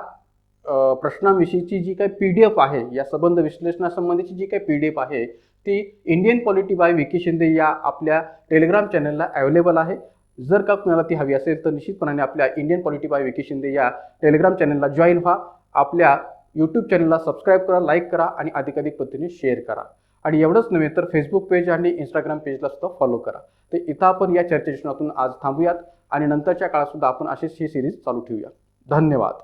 प्रश्नांविषयीची जी काही PDF आहे, या संबंध विश्लेषणासंबंधीची जी काही PDF आहे ती Indian polity bye Vicky Shinde या आपल्या टेलिग्राम चॅनलला अवेलेबल आहे. जर का तुम्हाला ती हवी असेल तर निश्चितपणे आपल्या Indian polity bye Vicky Shinde या टेलिग्राम चॅनलला जॉईन व्हा. आपल्या यूट्यूब चॅनलला सबस्क्राईब करा, लाईक करा आणि अधिकाधिक पद्धतीने शेअर करा. आणि एवढंच नव्हे तर फेसबुक पेज आणि इंस्टाग्राम पेजला सुद्धा फॉलो करा. तर इथं आपण या चर्चेतून आज थांबूयात आणि नंतरच्या काळात सुद्धा आपण अशीच ही सिरीज चालू ठेवूया. धन्यवाद.